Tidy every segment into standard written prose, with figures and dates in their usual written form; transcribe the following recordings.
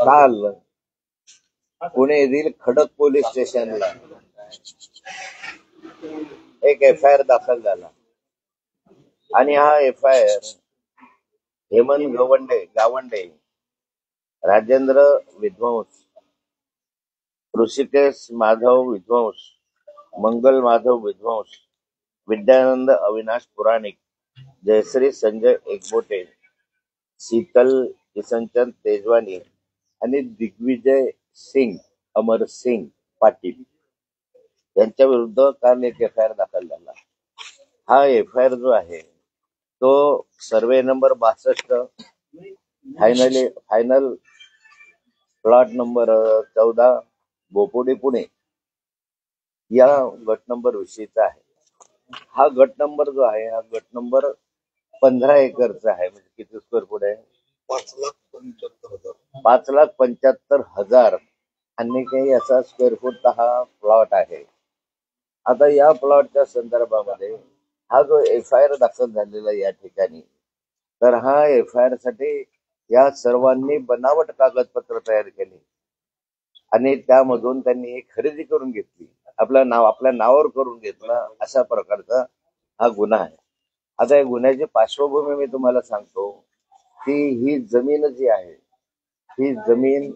काल पुणे येथील खडक पोलीस स्टेशनला एक FIR दाखल झाला आणि हा FIR हेमंत गावंडे, राजेंद्र विध्वंस, ऋषिकेश माधव विध्वंस, मंगल माधव विध्वंस, विद्यानंद अविनाश पुराणिक, जयश्री संजय एकबोटे, शीतल किशनचंद तेजवानी आणि दिग्विजय सिंग अमर सिंग पाटील यांच्या विरुद्ध काल एक FIR दाखल झाला. हा FIR जो आहे तो survey number 62 final plot number 14 Bopodi Pune या गट नंबर विषयीचा आहे. हा गट नंबर जो आहे हा गट नंबर 15 एकरचा आहे. म्हणजे किती स्क्वेअर फूट आहे? 5,75,000 आणि काही असा स्क्वेअर फूटचा हा प्लॉट आहे. आता या प्लॉटच्या संदर्भामध्ये हा जो FIR दाखल झालेला या ठिकाणी, तर हा FIR साठी या सर्वांनी बनावट कागदपत्र तयार केले आणि त्यामधून त्यांनी खरेदी करून घेतली, आपल्या नावावर करून घेतला, अशा प्रकारचा हा गुन्हा आहे. आता या गुन्ह्याची पार्श्वभूमी मी तुम्हाला सांगतो की ही जमीन जी आहे ही जमीन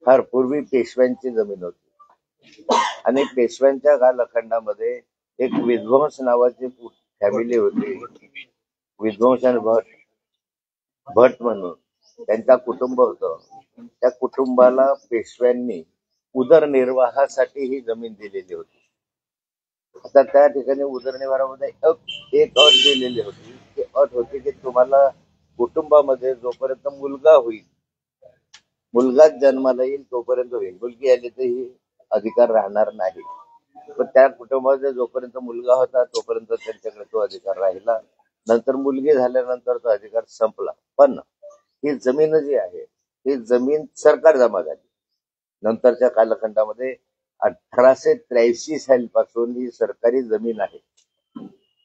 फार पूर्वी पेशव्यांची जमीन होती आणि पेशव्यांच्या कालखंडामध्ये एक विध्वंस नावाची फॅमिली होती, विध्वंस आणि भट म्हणून त्यांचा कुटुंब होतं. त्या कुटुंबाला पेशव्यांनी उदरनिर्वाहासाठी ही जमीन दिलेली होती. आता त्या ठिकाणी उदरनिर्वाहामध्ये एक अट दिलेली होती. ती अट होती की तुम्हाला कुटुंबामध्ये जोपर्यंत मुलगा होईल, मुलगाच जन्माला येईल तोपर्यंत होईल, मुलगी आली तर ही अधिकार राहणार नाही. पण त्या कुटुंबामध्ये जोपर्यंत मुलगा होता तोपर्यंत त्यांच्याकडे तो अधिकार राहिला. नंतर मुलगी झाल्यानंतर तो अधिकार संपला. पण ही जमीन जी आहे ही जमीन सरकार जमा झाली. नंतरच्या कालखंडामध्ये 1883 सालीपासून ही सरकारी जमीन आहे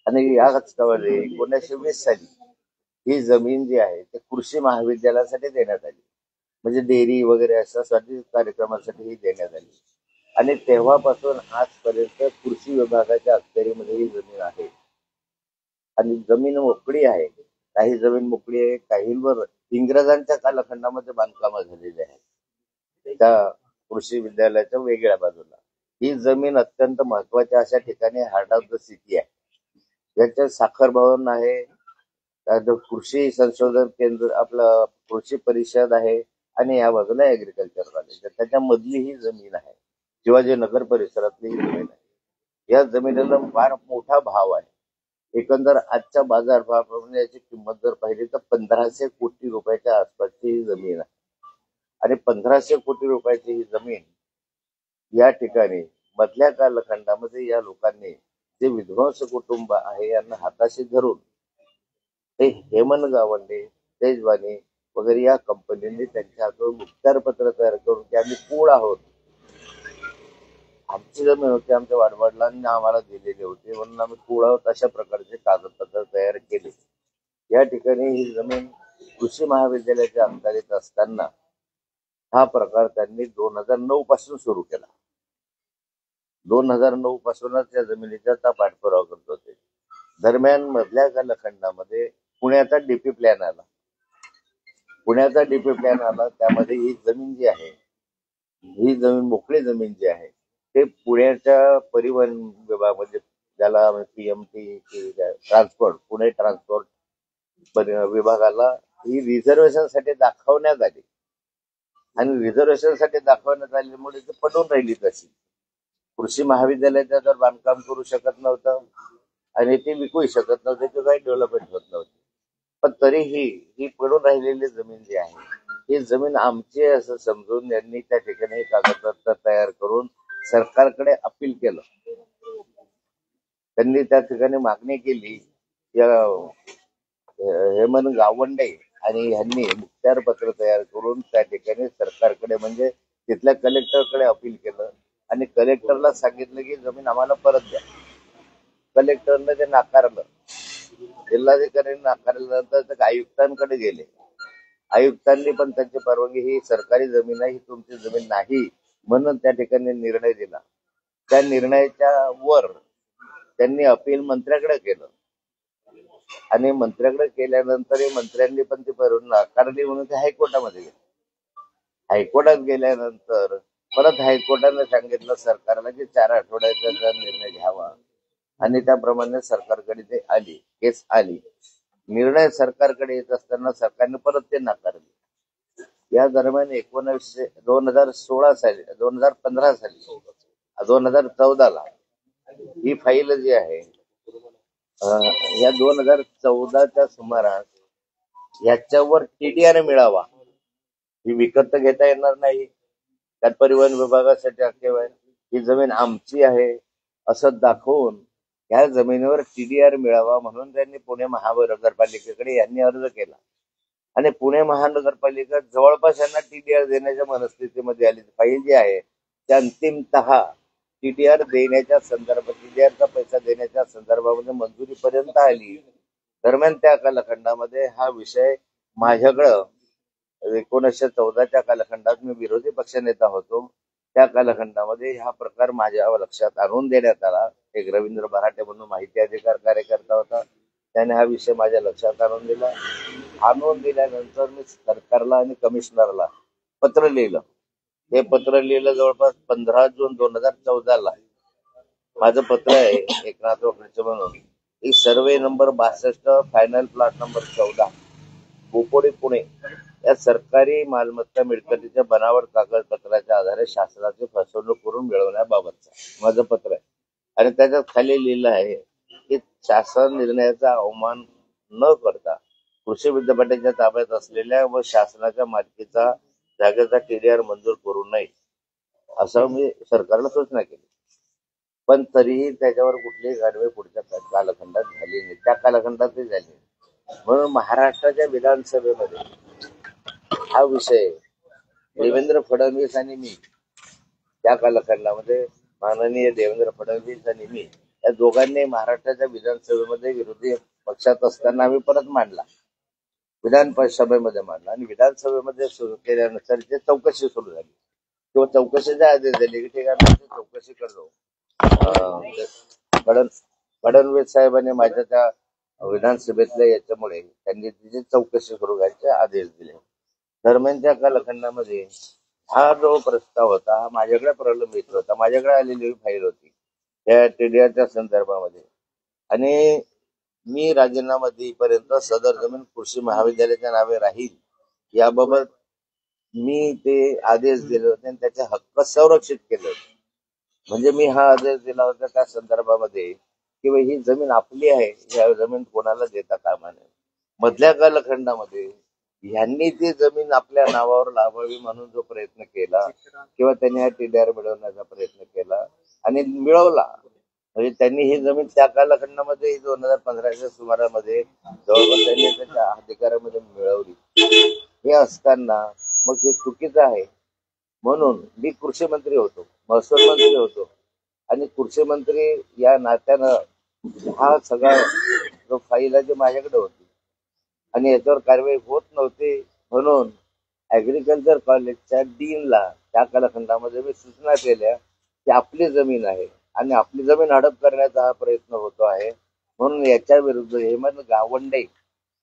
आणि याच 1920 साली ही जमीन जी आहे ती कृषी महाविद्यालयासाठी देण्यात आली. म्हणजे डेअरी वगैरे अशासाठी कार्यक्रमासाठी ही देण्यात आली आणि तेव्हापासून आजपर्यंत कृषी विभागाच्या अखत्यारीमध्ये ही जमीन आहे आणि जमीन मोकळी आहे. काही जमीन मोकळी आहे, काहींवर इंग्रजांच्या कालखंडामध्ये बांधकामं झालेली आहेत त्या कृषी विद्यालयाच्या वेगळ्या बाजूला. ही जमीन अत्यंत महत्वाच्या अशा ठिकाणी हार्ट ऑफ द सिटी आहे. याच्यात साखर भवन आहे, कृषी संशोधन केंद्र, आपलं कृषी परिषद आहे आणि या बाजूला ऍग्रिकल्चर कॉलेज, त्याच्यामधली ही जमीन आहे. शिवाजीनगर परिसरातली ही जमीन आहे. या जमिनीला फार मोठा भाव आहे. एकंदर आजच्या बाजारभावाप्रमाणे याची किंमत जर पाहिली तर 1500 कोटी रुपयाच्या आसपासची ही जमीन आहे आणि 1500 कोटी रुपयाची ही जमीन या ठिकाणी मधल्या कालखंडामध्ये या लोकांनी जे विध्वंस कुटुंब आहे यांना हाताशी धरून ते हेमंत गावंडे, तेजवानी वगैरे या कंपनीने त्यांच्या हातून मुखत्यारपत्र तयार करून की आम्ही पूळ आहोत, आमची जमीन होती, आमच्या वडिलांनी आम्हाला दिलेली होती म्हणून आम्ही पूळ आहोत, अशा प्रकारचे कागदपत्र तयार केले. या ठिकाणी ही जमीन कृषी महाविद्यालयाच्या अंतर्गत असताना हा प्रकार त्यांनी 2009 पासून सुरू केला. 2009 पासूनच या जमिनीचा पाठपुरावा करत होते. दरम्यान मधल्या कालखंडामध्ये पुण्याचा डीपी प्लॅन आला. त्यामध्ये ही जमीन जी आहे ही जमीन मोकळी जमीन जी आहे ते पुण्याच्या परिवहन विभाग, म्हणजे ज्याला PMT ट्रान्सपोर्ट, पुणे ट्रान्सपोर्ट विभागाला ही रिझर्वेशन साठी दाखवण्यात आली आणि रिझर्वेशन साठी दाखवण्यात आल्यामुळे ती पडून राहिली. तशी कृषी महाविद्यालयाचं जर बांधकाम करू शकत नव्हतं आणि ते विकूही शकत नव्हते, ते काही डेव्हलपमेंट होत नव्हती. पण तरीही ही पडून राहिलेली जमीन जी आहे ही जमीन आमची असं समजून यांनी त्या ठिकाणी कागदपत्र तयार करून सरकारकडे अपील केलं. त्यांनी त्या ठिकाणी मागणी केली या हेमंत गावंडे आणि यांनी मुखत्यारपत्र तयार करून त्या ठिकाणी सरकारकडे म्हणजे तिथल्या कलेक्टरकडे अपील केलं आणि कलेक्टरला सांगितलं की जमीन आम्हाला परत द्या. कलेक्टरने ते नाकारलं. जिल्हाधिकाऱ्यांनी नाकारल्यानंतर ते आयुक्तांकडे गेले. आयुक्तांनी पण त्यांची परवानगी, ही सरकारी जमीन आहे, ही तुमची जमीन नाही म्हणून त्या ठिकाणी निर्णय दिला. त्या निर्णयाच्या वर त्यांनी अपील मंत्र्याकडे केलं आणि मंत्र्याकडे केल्यानंतर मंत्र्यांनी पण ती परवानगी नाकारली म्हणून ते हायकोर्टामध्ये गेले. हायकोर्टात गेल्यानंतर परत हायकोर्टाने सांगितलं सरकारला की 4 आठवड्याचा निर्णय घ्यावा आणि त्याप्रमाणे सरकारकडे ते आली, केस आली. निर्णय सरकारकडे येत असताना सरकारने परत ते नाकारले. या दरम्यान 2016 साली, 2015 साली, 2014ला ही फाईल जी आहे, या 2014च्या सुमारास याच्यावर टीडीआर मिळावा. ही विकत तर घेता येणार नाही, त्यात परिवहन विभागासाठी अखेर आहे, ही जमीन आमची आहे असं दाखवून ह्या जमिनीवर टीडीआर मिळावा म्हणून त्यांनी पुणे महानगरपालिकेकडे यांनी अर्ज केला आणि पुणे महानगरपालिका जवळपास यांना टीडीआर देण्याच्या मनस्थितीमध्ये आली. फाईल जी आहे त्या अंतिमतः टीडीआर देण्याच्या संदर्भात, टीडीआरचा पैसा देण्याच्या संदर्भामध्ये मंजुरीपर्यंत आली. दरम्यान त्या कालखंडामध्ये हा विषय माझ्याकडं 1914च्या कालखंडात मी विरोधी पक्षनेता होतो, त्या कालखंडामध्ये हा प्रकार माझ्या लक्षात आणून देण्यात आला. एक रवींद्र बराटे म्हणून माहिती अधिकार कार्यकर्ता होता, त्याने हा विषय माझ्या लक्षात आणून दिला. आणून दिल्यानंतर मी सरकारला आणि कमिशनरला पत्र लिहिलं. हे पत्र लिहिलं जवळपास 15 जून 2014ला. माझं पत्र आहे एकनाथ खर्चे म्हणून, एक survey number 62, final plot number 14, Bopodi Pune, या सरकारी मालमत्ता मिळकतीच्या बनावट कागदपत्राच्या आधारे शासनाची फसवणूक करून मिळवण्याबाबतचं माझं पत्र आहे. आणि त्याच्यात खाली लिहिलं आहे की शासन निर्णयाचा अवमान न करता कृषी विद्यापीठाच्या ताब्यात असलेल्या व शासनाच्या मालकीचा जागेचा टीडीआर मंजूर करू नये असं मी सरकारला सूचना केली. पण तरीही त्याच्यावर कुठलीही कारवाई पुढच्या कालखंडात झाली नाही, त्या कालखंडातही झाली नाही. म्हणून महाराष्ट्राच्या विधानसभेमध्ये हा विषय देवेंद्र फडणवीस आणि मी, त्या कालखंडामध्ये माननीय देवेंद्र फडणवीस आणि मी या दोघांनी महाराष्ट्राच्या विधानसभेमध्ये विरोधी पक्षात असताना आम्ही परत मांडला, विधानसभेमध्ये मांडला आणि विधानसभेमध्ये सुरू केल्यानंतर ते चौकशी सुरू झाली किंवा चौकशीचा आदेश दिले की ठीक आहे चौकशी करतो. फडणवीस साहेबांनी माझ्या त्या विधानसभेतल्या याच्यामुळे त्यांनी तिची चौकशी सुरू करायचे आदेश दिले. दरम्यानच्या कालखंडामध्ये हा जो प्रस्ताव होता हा माझ्याकडे प्रलंबित होता, माझ्याकडे आलेली फाईल होती त्या टीडीआरच्या संदर्भामध्ये. आणि मी राजीनामा देईपर्यंत सदर जमीन कृषी महाविद्यालयाच्या नावे राहील याबाबत मी ते आदेश दिले होते आणि त्याचे हक्क संरक्षित केले होते. म्हणजे मी हा आदेश दिला होता त्या संदर्भामध्ये की ही जमीन आपली आहे, या जमीन कोणाला देता कामा नये. मधल्या कालखंडामध्ये ह्यांनी ती जमीन आपल्या नावावर लावावी म्हणून जो प्रयत्न केला किंवा त्यांनी हा टीडीआर मिळवण्याचा प्रयत्न केला आणि मिळवला. म्हणजे त्यांनी ही जमीन त्या कालखंडामध्ये 2015च्या सुमारामध्ये जवळपास त्यांनी त्याच्या अधिकारामध्ये मिळवली. हे असताना मग हे चुकीचं आहे. म्हणून मी कृषी मंत्री होतो, महसूल मंत्री होतो आणि कृषी मंत्री या नात्यानं हा सगळा जो फाईल आहे माझ्याकडे होती आणि याच्यावर कारवाई होत नव्हती. म्हणून ऍग्रिकल्चर कॉलेजच्या डीनला त्या कालखंडामध्ये मी सूचना केल्या की आपली जमीन आहे आणि आपली जमीन हडप करण्याचा हा प्रयत्न होतो आहे, म्हणून याच्या विरुद्ध हेमंत गावंडे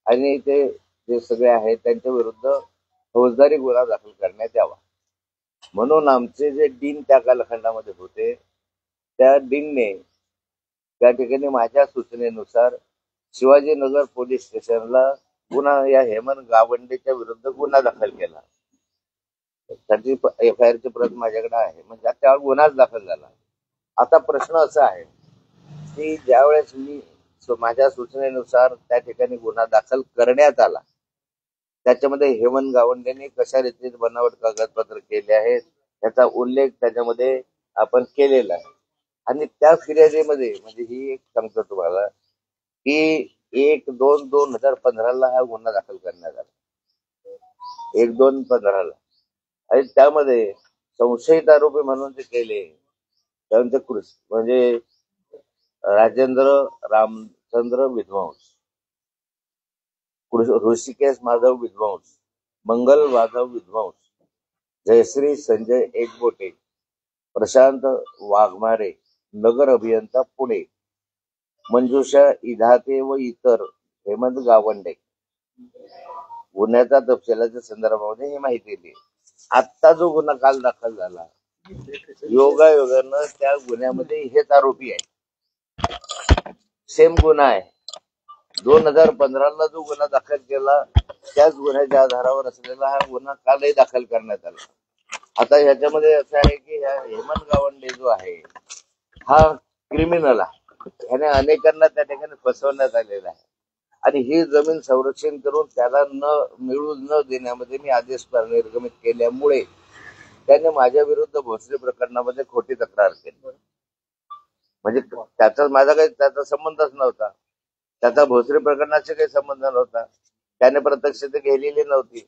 आणि ते जे सगळे आहेत त्यांच्या विरुद्ध फौजदारी गुन्हा दाखल करण्यात यावा. म्हणून आमचे जे डीन त्या कालखंडामध्ये होते त्या डीनने त्या ठिकाणी माझ्या सूचनेनुसार शिवाजीनगर पोलीस स्टेशनला गुन्हा, या हेमंत गावंडेच्या विरुद्ध गुन्हा दाखल केला. त्याची FIR ची प्रत माझ्याकडे आहे, म्हणजे त्यावर गुन्हाच दाखल झाला. आता प्रश्न असा आहे की ज्यावेळेस मी माझ्या सूचनेनुसार त्या ठिकाणी गुन्हा दाखल करण्यात आला, त्याच्यामध्ये हेमंत गावंडेंनी कशा रीतीने बनावट कागदपत्र केले आहेत याचा उल्लेख त्याच्यामध्ये आपण केलेला आहे. आणि त्या फिर्यादीमध्ये म्हणजे ही एक सांगतो तुम्हाला की 1/2/2015 हा गुन्हा दाखल करण्यात आला, 1/2/15 आणि त्यामध्ये संशयित आरोपी म्हणून ते केले त्यानंतर म्हणजे राजेंद्र रामचंद्र विद्वांस, ऋषिकेश माधव विद्वांस, मंगल वाघव विध्वंस, जयश्री संजय एकबोटे, प्रशांत वाघमारे, नगर अभियंता पुणे, मंजुषा इधाते व इतर, हेमंत गावंडे. गुन्ह्याच्या तपशिलाच्या संदर्भामध्ये ही माहिती दिली. आत्ता जो गुन्हा काल दाखल झाला, योगायोगानं त्या गुन्ह्यामध्ये हेच आरोपी आहे. सेम गुन्हा आहे. 2015ला जो गुन्हा दाखल केला त्याच गुन्ह्याच्या आधारावर असलेला हा गुन्हा कालही दाखल करण्यात आला. आता ह्याच्यामध्ये असं आहे की हेमंत गावंडे जो आहे हा क्रिमिनल आहे. ह्याने अनेकांना त्या ठिकाणी फसवण्यात आलेला आहे आणि ही जमीन संरक्षण करून त्याला मिळू न देण्यामध्ये मी आदेश निर्गमित केल्यामुळे त्याने माझ्या विरुद्ध भोसरी प्रकरणामध्ये खोटी तक्रार केली. म्हणजे त्याचा माझा काही त्याचा संबंधच नव्हता. त्याचा भोसरी प्रकरणाशी काही संबंध नव्हता. त्याने प्रत्यक्ष ते गेलेली नव्हती.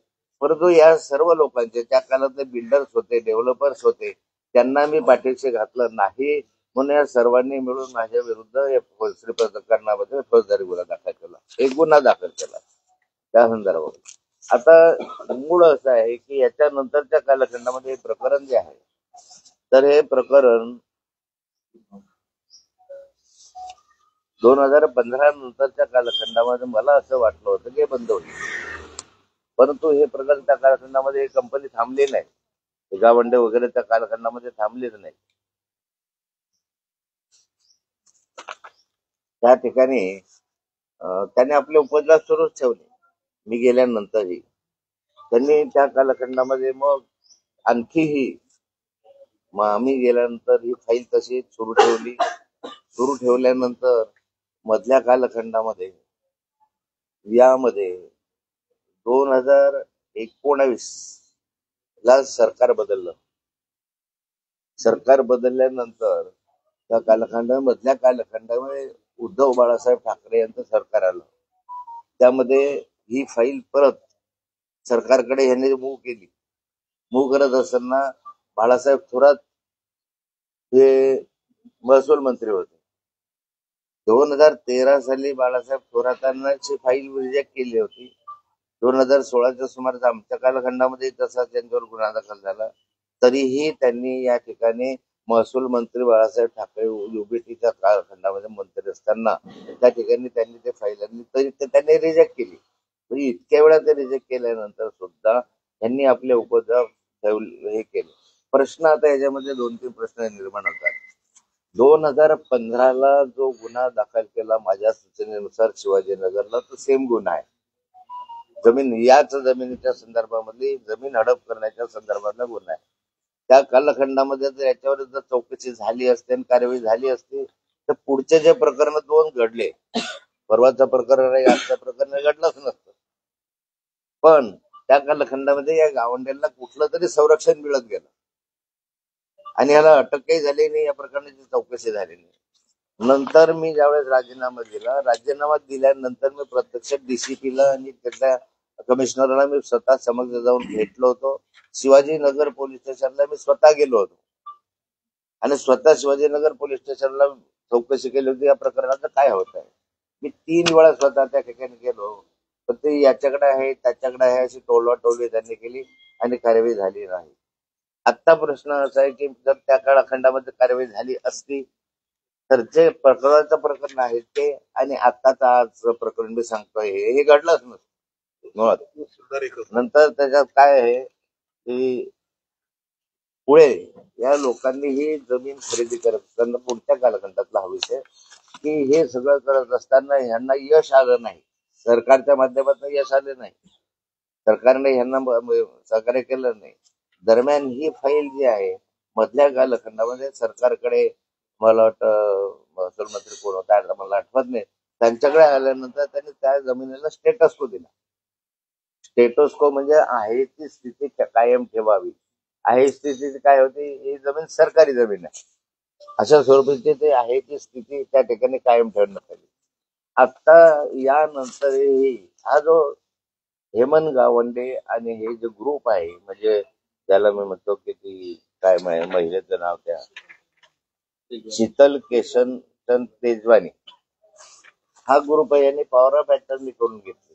परंतु या सर्व लोकांचे त्या काळातले बिल्डर्स होते, डेव्हलपर्स होते, त्यांना मी पाठीशी घातलं नाही म्हणून या सर्वांनी मिळून माझ्या विरुद्ध या भोसरी प्रकरणामध्ये फौजदारी गुन्हा दाखल केला, एक गुन्हा दाखल केला त्या संदर्भात. आता मूळ असं आहे की याच्यानंतरच्या कालखंडामध्ये हे प्रकरण जे आहे, तर हे प्रकरण 2015 नंतरच्या कालखंडामध्ये मला असं वाटलं होतं की बंद होईल, परंतु हे प्रकरण त्या कालखंडामध्ये कंपनी थांबली नाही. गावंडे वगैरे त्या कालखंडामध्ये थांबलेच नाही. त्या ठिकाणी त्याने आपले उपद्रव सुरूच ठेवले. मी गेल्यानंतरही त्यांनी त्या कालखंडामध्ये मग आणखीही आम्ही गेल्यानंतर ही फाईल तशी सुरू ठेवली. सुरू ठेवल्यानंतर मधल्या कालखंडामध्ये यामध्ये 2019 ला सरकार बदललं. सरकार बदलल्यानंतर त्या मधल्या कालखंडामध्ये उद्धव बाळासाहेब ठाकरे यांचं सरकार आलं. त्यामध्ये ही फाईल परत सरकारकडे यांनी मूव्ह केली. मूव्ह करत असताना बाळासाहेब थोरात हे महसूल मंत्री होते. 2013 साली बाळासाहेब थोरातांची फाईल रिजेक्ट केली होती. 2016च्या सुमारास आमच्या कालखंडामध्ये तसा त्यांच्यावर गुन्हा दाखल झाला. तरीही त्यांनी या ठिकाणी महसूल मंत्री बाळासाहेब ठाकरे युबीटीच्या कालखंडामध्ये मंत्री असताना त्या ठिकाणी त्यांनी ते फाईल तरी त्यांनी रिजेक्ट केली. म्हणजे इतक्या वेळा ते रिजेक्ट केल्यानंतर सुद्धा त्यांनी आपले उपद्रव हे केले. प्रश्न आता याच्यामध्ये 2-3 प्रश्न निर्माण होतात. 2015ला जो गुन्हा दाखल केला माझ्या सूचनेनुसार शिवाजीनगरला, तो सेम गुन्हा आहे. याच जमिनीच्या संदर्भामध्ये जमीन हडप करण्याच्या संदर्भातला गुन्हा आहे. त्या कालखंडामध्ये जर याच्यावर जर चौकशी झाली असते आणि कारवाई झाली असती तर पुढचे जे प्रकरण 2 घडले, परवाचं प्रकरण आहे, आजचं प्रकरण घडलंच नसतं. पण त्या कालखंडामध्ये या गावंड्यांना कुठलं तरी संरक्षण मिळत गेलं आणि याला अटकही झाली नाही, या प्रकरणाची चौकशी झाली नाही. नंतर मी ज्यावेळेस राजीनामा दिल्यानंतर मी प्रत्यक्ष डीसीपीला आणि त्याच्या कमिशनरला मी स्वतः समक्ष जाऊन भेटलो होतो. शिवाजीनगर पोलीस स्टेशनला मी स्वतः गेलो होतो आणि स्वतः शिवाजीनगर पोलीस स्टेशनला चौकशी केली होती या प्रकरणाचं काय होत आहे. मी 3 वेळा स्वतः त्या ठिकाणी गेलो, पण ते याच्याकडे आहे त्याच्याकडे आहे अशी टोलवाटोलवी त्यांनी केली आणि कारवाई झाली नाही. आत्ता प्रश्न असा आहे की जर त्या कालखंडामध्ये कारवाई झाली असती तर जे प्रकरणाचं प्रकरण आहे ते आणि आत्ताचं आज प्रकरण मी सांगतोय हे घडलंच नसतं मुळात. नंतर त्याच्यात काय आहे की पुढे या लोकांनी ही जमीन खरेदी करत असताना पुढच्या कालखंडातला हा विषय की हे सगळं करत असताना यांना यश आलं नाही. सरकारच्या माध्यमातून यश आले नाही. सरकारने यांना सहकार्य केलं नाही. दरम्यान ही फाईल जी आहे मधल्या कालखंडामध्ये सरकारकडे, मला वाटतं महसूल मंत्री कोण होता मला आठवत नाही, त्यांच्याकडे आल्यानंतर त्यांनी त्या जमिनीला स्टेटस को दिला. स्टेटस को म्हणजे आहे ती स्थिती कायम ठेवावी. आहे स्थिती काय होती, ही जमीन सरकारी जमीन आहे अशा स्वरूपाची ते आहे ती स्थिती त्या ठिकाणी कायम ठेवण्यात आली. आता यानंतरही हा जो हेमंत गावंडे आणि हे जे ग्रुप आहे, म्हणजे त्याला मी म्हणतो की ती काय महिलेचं नाव त्या शीतल केशनचंद तेजवानी, हा ग्रुप आहे यांनी पॉवर ऑफ अटर्नी करून घेतली.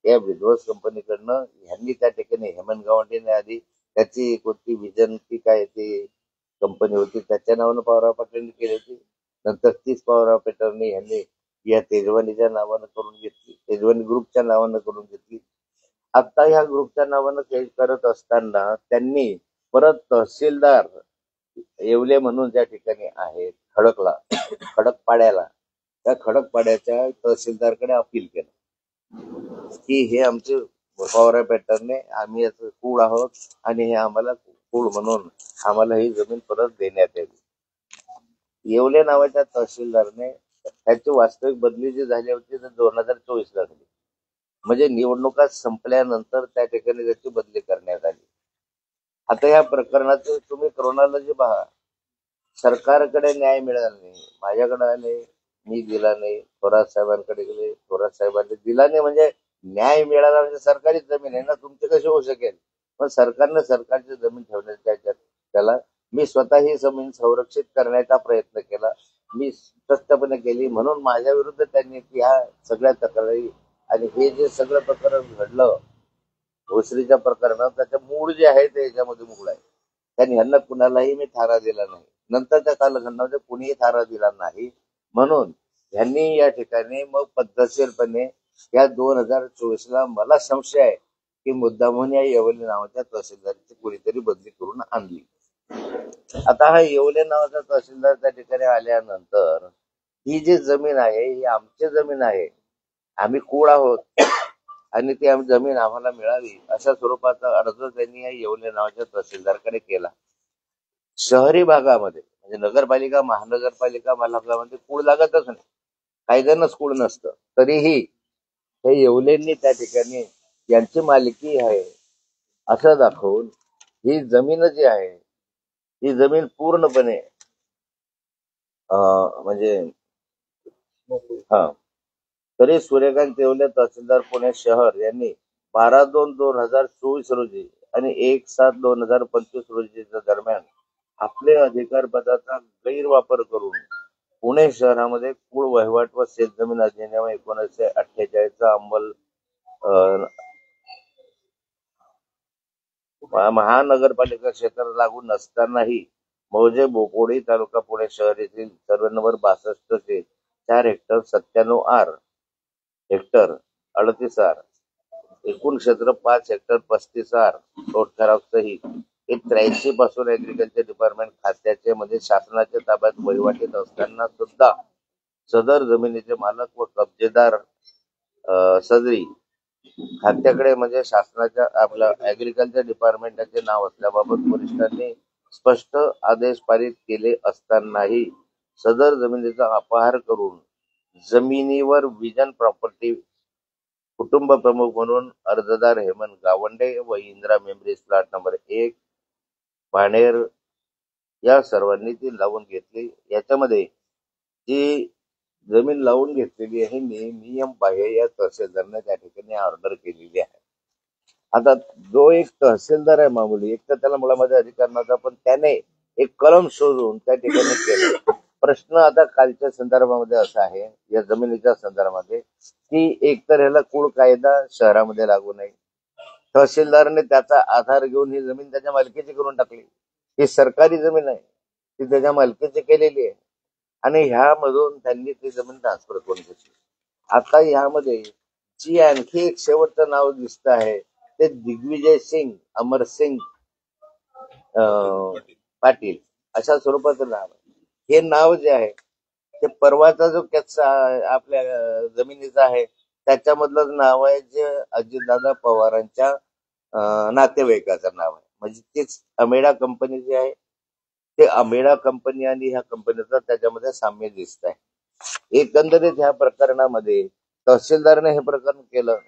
या विध्वंस कंपनीकडनं ह्यांनी त्या ठिकाणी हेमंत गावंडेने आधी त्याची कोणती विजन की काय ती कंपनी होती त्याच्या नावानं पॉवर ऑफ अटर्नी केली होती. नंतर तीच पॉवर ऑफ अटर्नी ह्यांनी या तेजवानीच्या नावानं करून घेतली, तेजवानी ग्रुपच्या नावानं करून घेतली. आता ह्या ग्रुपच्या नावानं काही करत असताना त्यांनी परत तहसीलदार येवले म्हणून ज्या ठिकाणी आहे खडकपाड्याला, त्या खडकपाड्याच्या तहसीलदारकडे अपील केलं की हे आमचे पॉवर पॅटर्नने आम्ही याचं कूड आहोत आणि हे आम्हाला कूड म्हणून आम्हाला ही जमीन परत देण्यात यावी. येवले नावाच्या तहसीलदारने त्याची वास्तविक बदली जी झाली होती तर 2024 ला झाली, म्हणजे निवडणुका संपल्यानंतर त्या ठिकाणी त्याची बदली करण्यात आली. आता या प्रकरणाचं तुम्ही क्रोनॉलॉजी पहा. सरकारकडे न्याय मिळाला नाही, माझ्याकडे आले, मी दिला नाही, थोरात साहेबांकडे गेले, थोरात साहेबांनी दिला नाही. म्हणजे न्याय मिळाला म्हणजे सरकारी जमीन आहे ना, तुमची कशी होऊ शकेल? पण सरकारने सरकारची जमीन ठेवण्याच्या त्याला मी स्वतः ही जमीन संरक्षित करण्याचा प्रयत्न केला, मी स्पष्टपणे केली. म्हणून माझ्या विरुद्ध त्यांनी ह्या सगळ्या तक्रारी आणि हे जे सगळं प्रकरण घडलं भोसरीच्या प्रकरणात, त्याचं मूळ जे आहे ते याच्यामध्ये मूळ आहे. त्यांनी ह्यांना कुणालाही मी थारा दिला नाही, नंतरच्या कालखंडामध्ये कुणीही थारा दिला नाही. म्हणून ह्यांनी या ठिकाणी मग पद्धतशीरपणे या 2024 ला मला संशय आहे की मुद्दामहून या येवले नावाच्या तहसीलदारची कुणीतरी बदली करून आणली. आता हा येवले नावाचा तहसीलदार त्या ठिकाणी आल्यानंतर ही जी जमीन आहे ही आमची जमीन आहे, आम्ही कूड आहोत आणि ती जमीन आम्हाला मिळावी अशा स्वरूपाचा अर्ज त्यांनी या येवले नावाच्या तहसीलदारकडे केला. शहरी भागामध्ये म्हणजे नगरपालिका महानगरपालिका भागामध्ये कूड लागतच नाही, कायद्यानंच कूड नसतं, तरीही हे येवलेंनी त्या ठिकाणी यांची मालकी आहे असं दाखवून ही जमीन जी आहे ही जमीन पूर्णपणे म्हणजे हा तरी सूर्यकांत येवले तहसीलदार पुणे शहर यांनी 12/2/2024 रोजी आणि 1/7/2025 रोजीच्या दरम्यान आपले अधिकार पदाचा गैरवापर करून पुणे शहरामध्ये कूड वहिवाट व शेतजमीन अधिनियम 1948 चा अंमल महानगरपालिका क्षेत्र लागू नसतानाही मौजे बोकोडी तालुका पुणे शहर येथील सर्वे नंबर 62 चे 4 हेक्टर 97 आर हेक्टर 38 आर एकूण क्षेत्र 5 हेक्टर 35 आर ठराव सहित हे 83 पासून ऍग्रिकल्चर डिपार्टमेंट खात्याचे म्हणजे शासनाच्या ताब्यात वहिवाटीत असताना सुद्धा सदर जमिनीचे मालक व कब्जेदार सदरी खात्याकडे म्हणजे शासनाच्या आपल्या ऍग्रिकल्चर डिपार्टमेंटचे नाव असल्याबाबत वरिष्ठांनी स्पष्ट आदेश पारित केले असतानाही सदर जमिनीचा अपहार करून जमिनीवर विजन प्रॉपर्टी कुटुंब प्रमुख म्हणून अर्जदार हेमंत गावंडे व इंदिरा मेमरीज प्लॉट नंबर 1 पाणेर या सर्वांनी ती लावून घेतली. याच्यामध्ये जी जमीन लावून घेतलेली आहे नियम बाह्य या तहसीलदारने त्या ठिकाणी ऑर्डर केलेली आहे. आता जो एक तहसीलदार आहे मामूली, एक तर त्याला मुळामध्ये अधिकार नव्हता, पण त्याने एक कलम शोधून त्या ठिकाणी केलं. प्रश्न आता कालच्या संदर्भामध्ये असा आहे या जमिनीच्या संदर्भामध्ये की एकतर ह्याला कूड कायदा शहरामध्ये लागू नाही, तहसीलदारने त्याचा आधार घेऊन ही जमीन त्याच्या मालकीची करून टाकली. ही सरकारी जमीन आहे, ती त्याच्या मालकीची केलेली आहे आणि ह्यामधून त्यांनी ती जमीन ट्रान्सफर करून घेतली. आता ह्यामध्ये जी आणखी एक शेवटचं नाव दिसत आहे ते दिग्विजय सिंग अमरसिंग पाटील अशा स्वरूपाचं नाव आहे. हे नाव जे आहे ते परवाचा जो किस्सा आपल्या जमिनीचा आहे त्याच्यामधलं नाव आहे जे अजितदादा पवारांच्या नातेवाईकाचं नाव आहे. म्हणजे तेच अमेडा कंपनी जी आहे ते अमेडा कंपनी आणि ह्या कंपनीचं त्याच्यामध्ये साम्य दिसत आहे. एकंदरीत ह्या प्रकरणामध्ये तहसीलदारने हे प्रकरण केलं.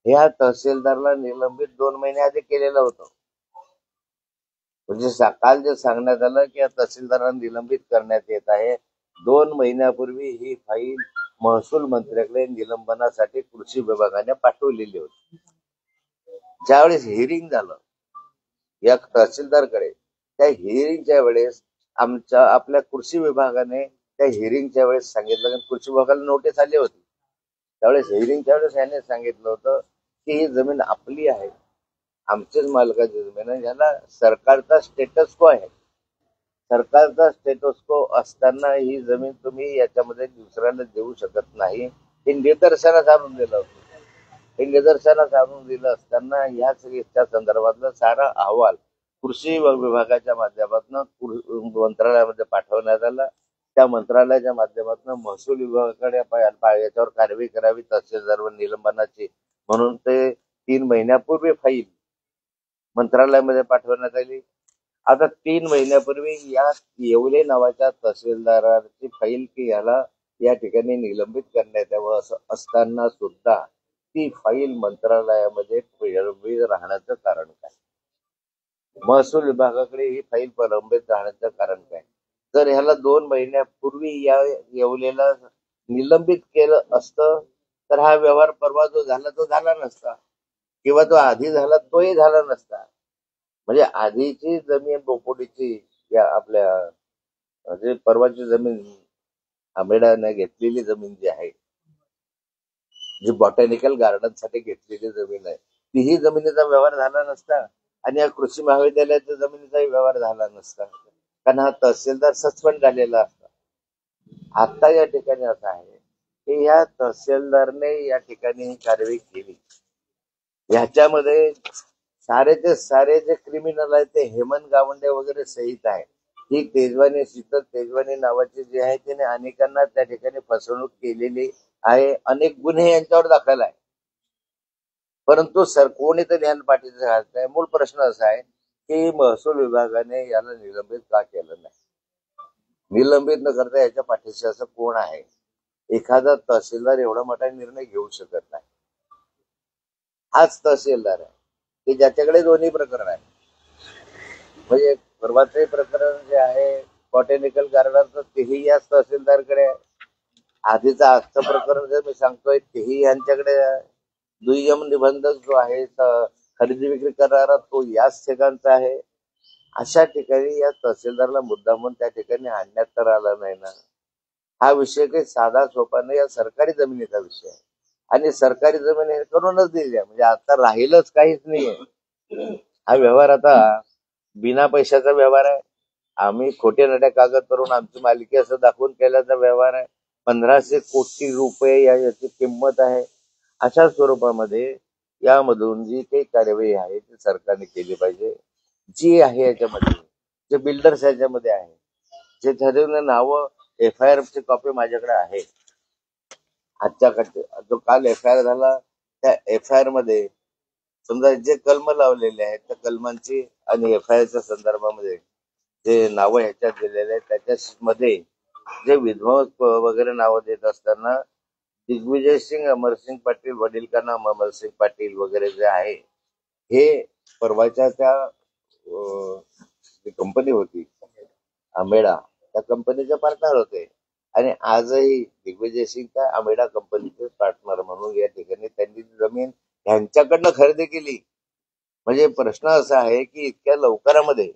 ह्या तहसीलदारला निलंबित 2 महिने आधी केलेलं होतं. म्हणजे काल जे सांगण्यात आलं की या तहसीलदारांना निलंबित करण्यात येत आहे, 2 महिन्यापूर्वी ही फाईल महसूल मंत्र्याकडे निलंबनासाठी कृषी विभागाने पाठवलेली होती. ज्यावेळेस हिअरिंग झालं या तहसीलदारकडे, त्या हिअरिंगच्या वेळेस आपल्या कृषी विभागाने त्या हिअरिंगच्या वेळेस सांगितलं की कृषी विभागाला नोटीस आली होती त्यावेळेस हिअरिंगच्या वेळेस याने सांगितलं होतं की ही जमीन आपली आहे, आमचीच मालकाची जमीन आहे, याला सरकारचा स्टेटस को आहे. सरकारचा स्टेटस्को असताना ही जमीन तुम्ही याच्यामध्ये दुसऱ्याला देऊ शकत नाही, हे निदर्शनास आणून दिलं होतं. हे निदर्शनास आणून दिलं असताना ह्याच संदर्भातला सारा अहवाल कृषी विभागाच्या माध्यमातून मंत्रालयामध्ये पाठवण्यात आला. त्या मंत्रालयाच्या माध्यमातून महसूल विभागाकडे याच्यावर कारवाई करावी तहसीलदार निलंबनाची म्हणून ते 3 महिन्यापूर्वी फाईल मंत्रालयामध्ये पाठवण्यात आली. आता 3 महिन्यापूर्वी या येवले नावाच्या तहसीलदाराची फाईल की याला या ठिकाणी निलंबित करण्यात यावं असं असताना सुद्धा ती फाईल मंत्रालयामध्ये प्रलंबित राहण्याचं कारण काय? महसूल विभागाकडे ही फाईल प्रलंबित राहण्याचं कारण काय? जर ह्याला 2 महिन्यापूर्वी या येवलेला निलंबित केलं असतं तर हा व्यवहार परवा जो झाला तो झाला नसता, किंवा तो आधी झाला तोही झाला नसता. म्हणजे आधीची जमीन बोपोडीची या आपल्या जे परवाची जमीन आंबेडाने घेतलेली जमीन जी आहे, जी बॉटॅनिकल गार्डन साठी घेतलेली जमीन आहे, तीही जमिनीचा व्यवहार झाला नसता आणि या कृषी महाविद्यालयाच्या जमिनीचाही व्यवहार झाला नसता, कारण हा तहसीलदार सस्पेंड झालेला असता. आता या ठिकाणी असं आहे की या तहसीलदारने या ठिकाणी कारवाई केली. ह्याच्यामध्ये सारेचे सारे जे क्रिमिनल आहेत ते हेमंत गावंडे वगैरे सहित आहे. ही तेजवानी शीतल तेजवानी नावाची जी आहे तिने अनेकांना त्या ठिकाणी फसवणूक केलेली आहे. अनेक गुन्हे यांच्यावर दाखल आहे. परंतु कोणी तर ध्यान पाठीचं घालत आहे. मूळ प्रश्न असा आहे की महसूल विभागाने याला निलंबित का केलं नाही? निलंबित न करता याच्या पाठीशी असं कोण आहे? एखादा तहसीलदार एवढा मोठा निर्णय घेऊ शकत नाही. हाच तहसीलदार आहे की ज्याच्याकडे दोन्ही प्रकरण आहे. म्हणजे परवाचे प्रकरण जे आहे बॉटॅनिकल गार्डनचं तेही याच तहसीलदारकडे आहे. आधीचं आजचं प्रकरण जे मी सांगतोय तेही यांच्याकडे आहे. दुय्यम निबंधक जो आहे खरेदी विक्री करणारा तो याच ठिकाणचा आहे. अशा ठिकाणी या तहसीलदारला मुद्दामून त्या ठिकाणी आणण्यात तर आला नाही ना. हा विषय काही साधा सोपा नाही. या सरकारी जमिनीचा विषय आहे आणि सरकारी जमीन हे करूनच दिली आहे. म्हणजे आता राहिलंच काहीच नाहीये. हा व्यवहार आता बिना पैशाचा व्यवहार आहे. आम्ही खोटे नट्या कागद करून आमची मालकी असं दाखवून केल्याचा व्यवहार आहे. 1500 कोटी रुपये याची किंमत आहे. अशा स्वरूपामध्ये यामधून जी काही कार्यवाही आहे ती सरकारने केली पाहिजे. जी आहे याच्यामध्ये जे बिल्डर्स याच्यामध्ये आहे, जे ठरवलेलं नावं FIR ची कॉपी माझ्याकडे आहे. आजच्या जो काल FIR झाला त्या FIR मध्ये समजा जे कलम लावलेले आहेत त्या कलमांची आणि FIR च्या संदर्भामध्ये जे नावं ह्याच्यात दिलेले आहेत त्याच्यामध्ये जे विध्वंस वगैरे नावं देत असताना दिग्विजय सिंग, अमरसिंग पाटील, वडील का नाम अमरसिंग पाटील वगैरे जे आहे हे परवाच्या त्या जी कंपनी होती आंबेडा त्या कंपनीचे पार्टनर होते आणि आजही दिग्विजय सिंग त्या आंबेडा कंपनीचे पार्टनर म्हणून या ठिकाणी त्यांनी जमीन ह्यांच्याकडनं खरेदी केली. म्हणजे प्रश्न असा आहे की इतक्या लवकरामध्ये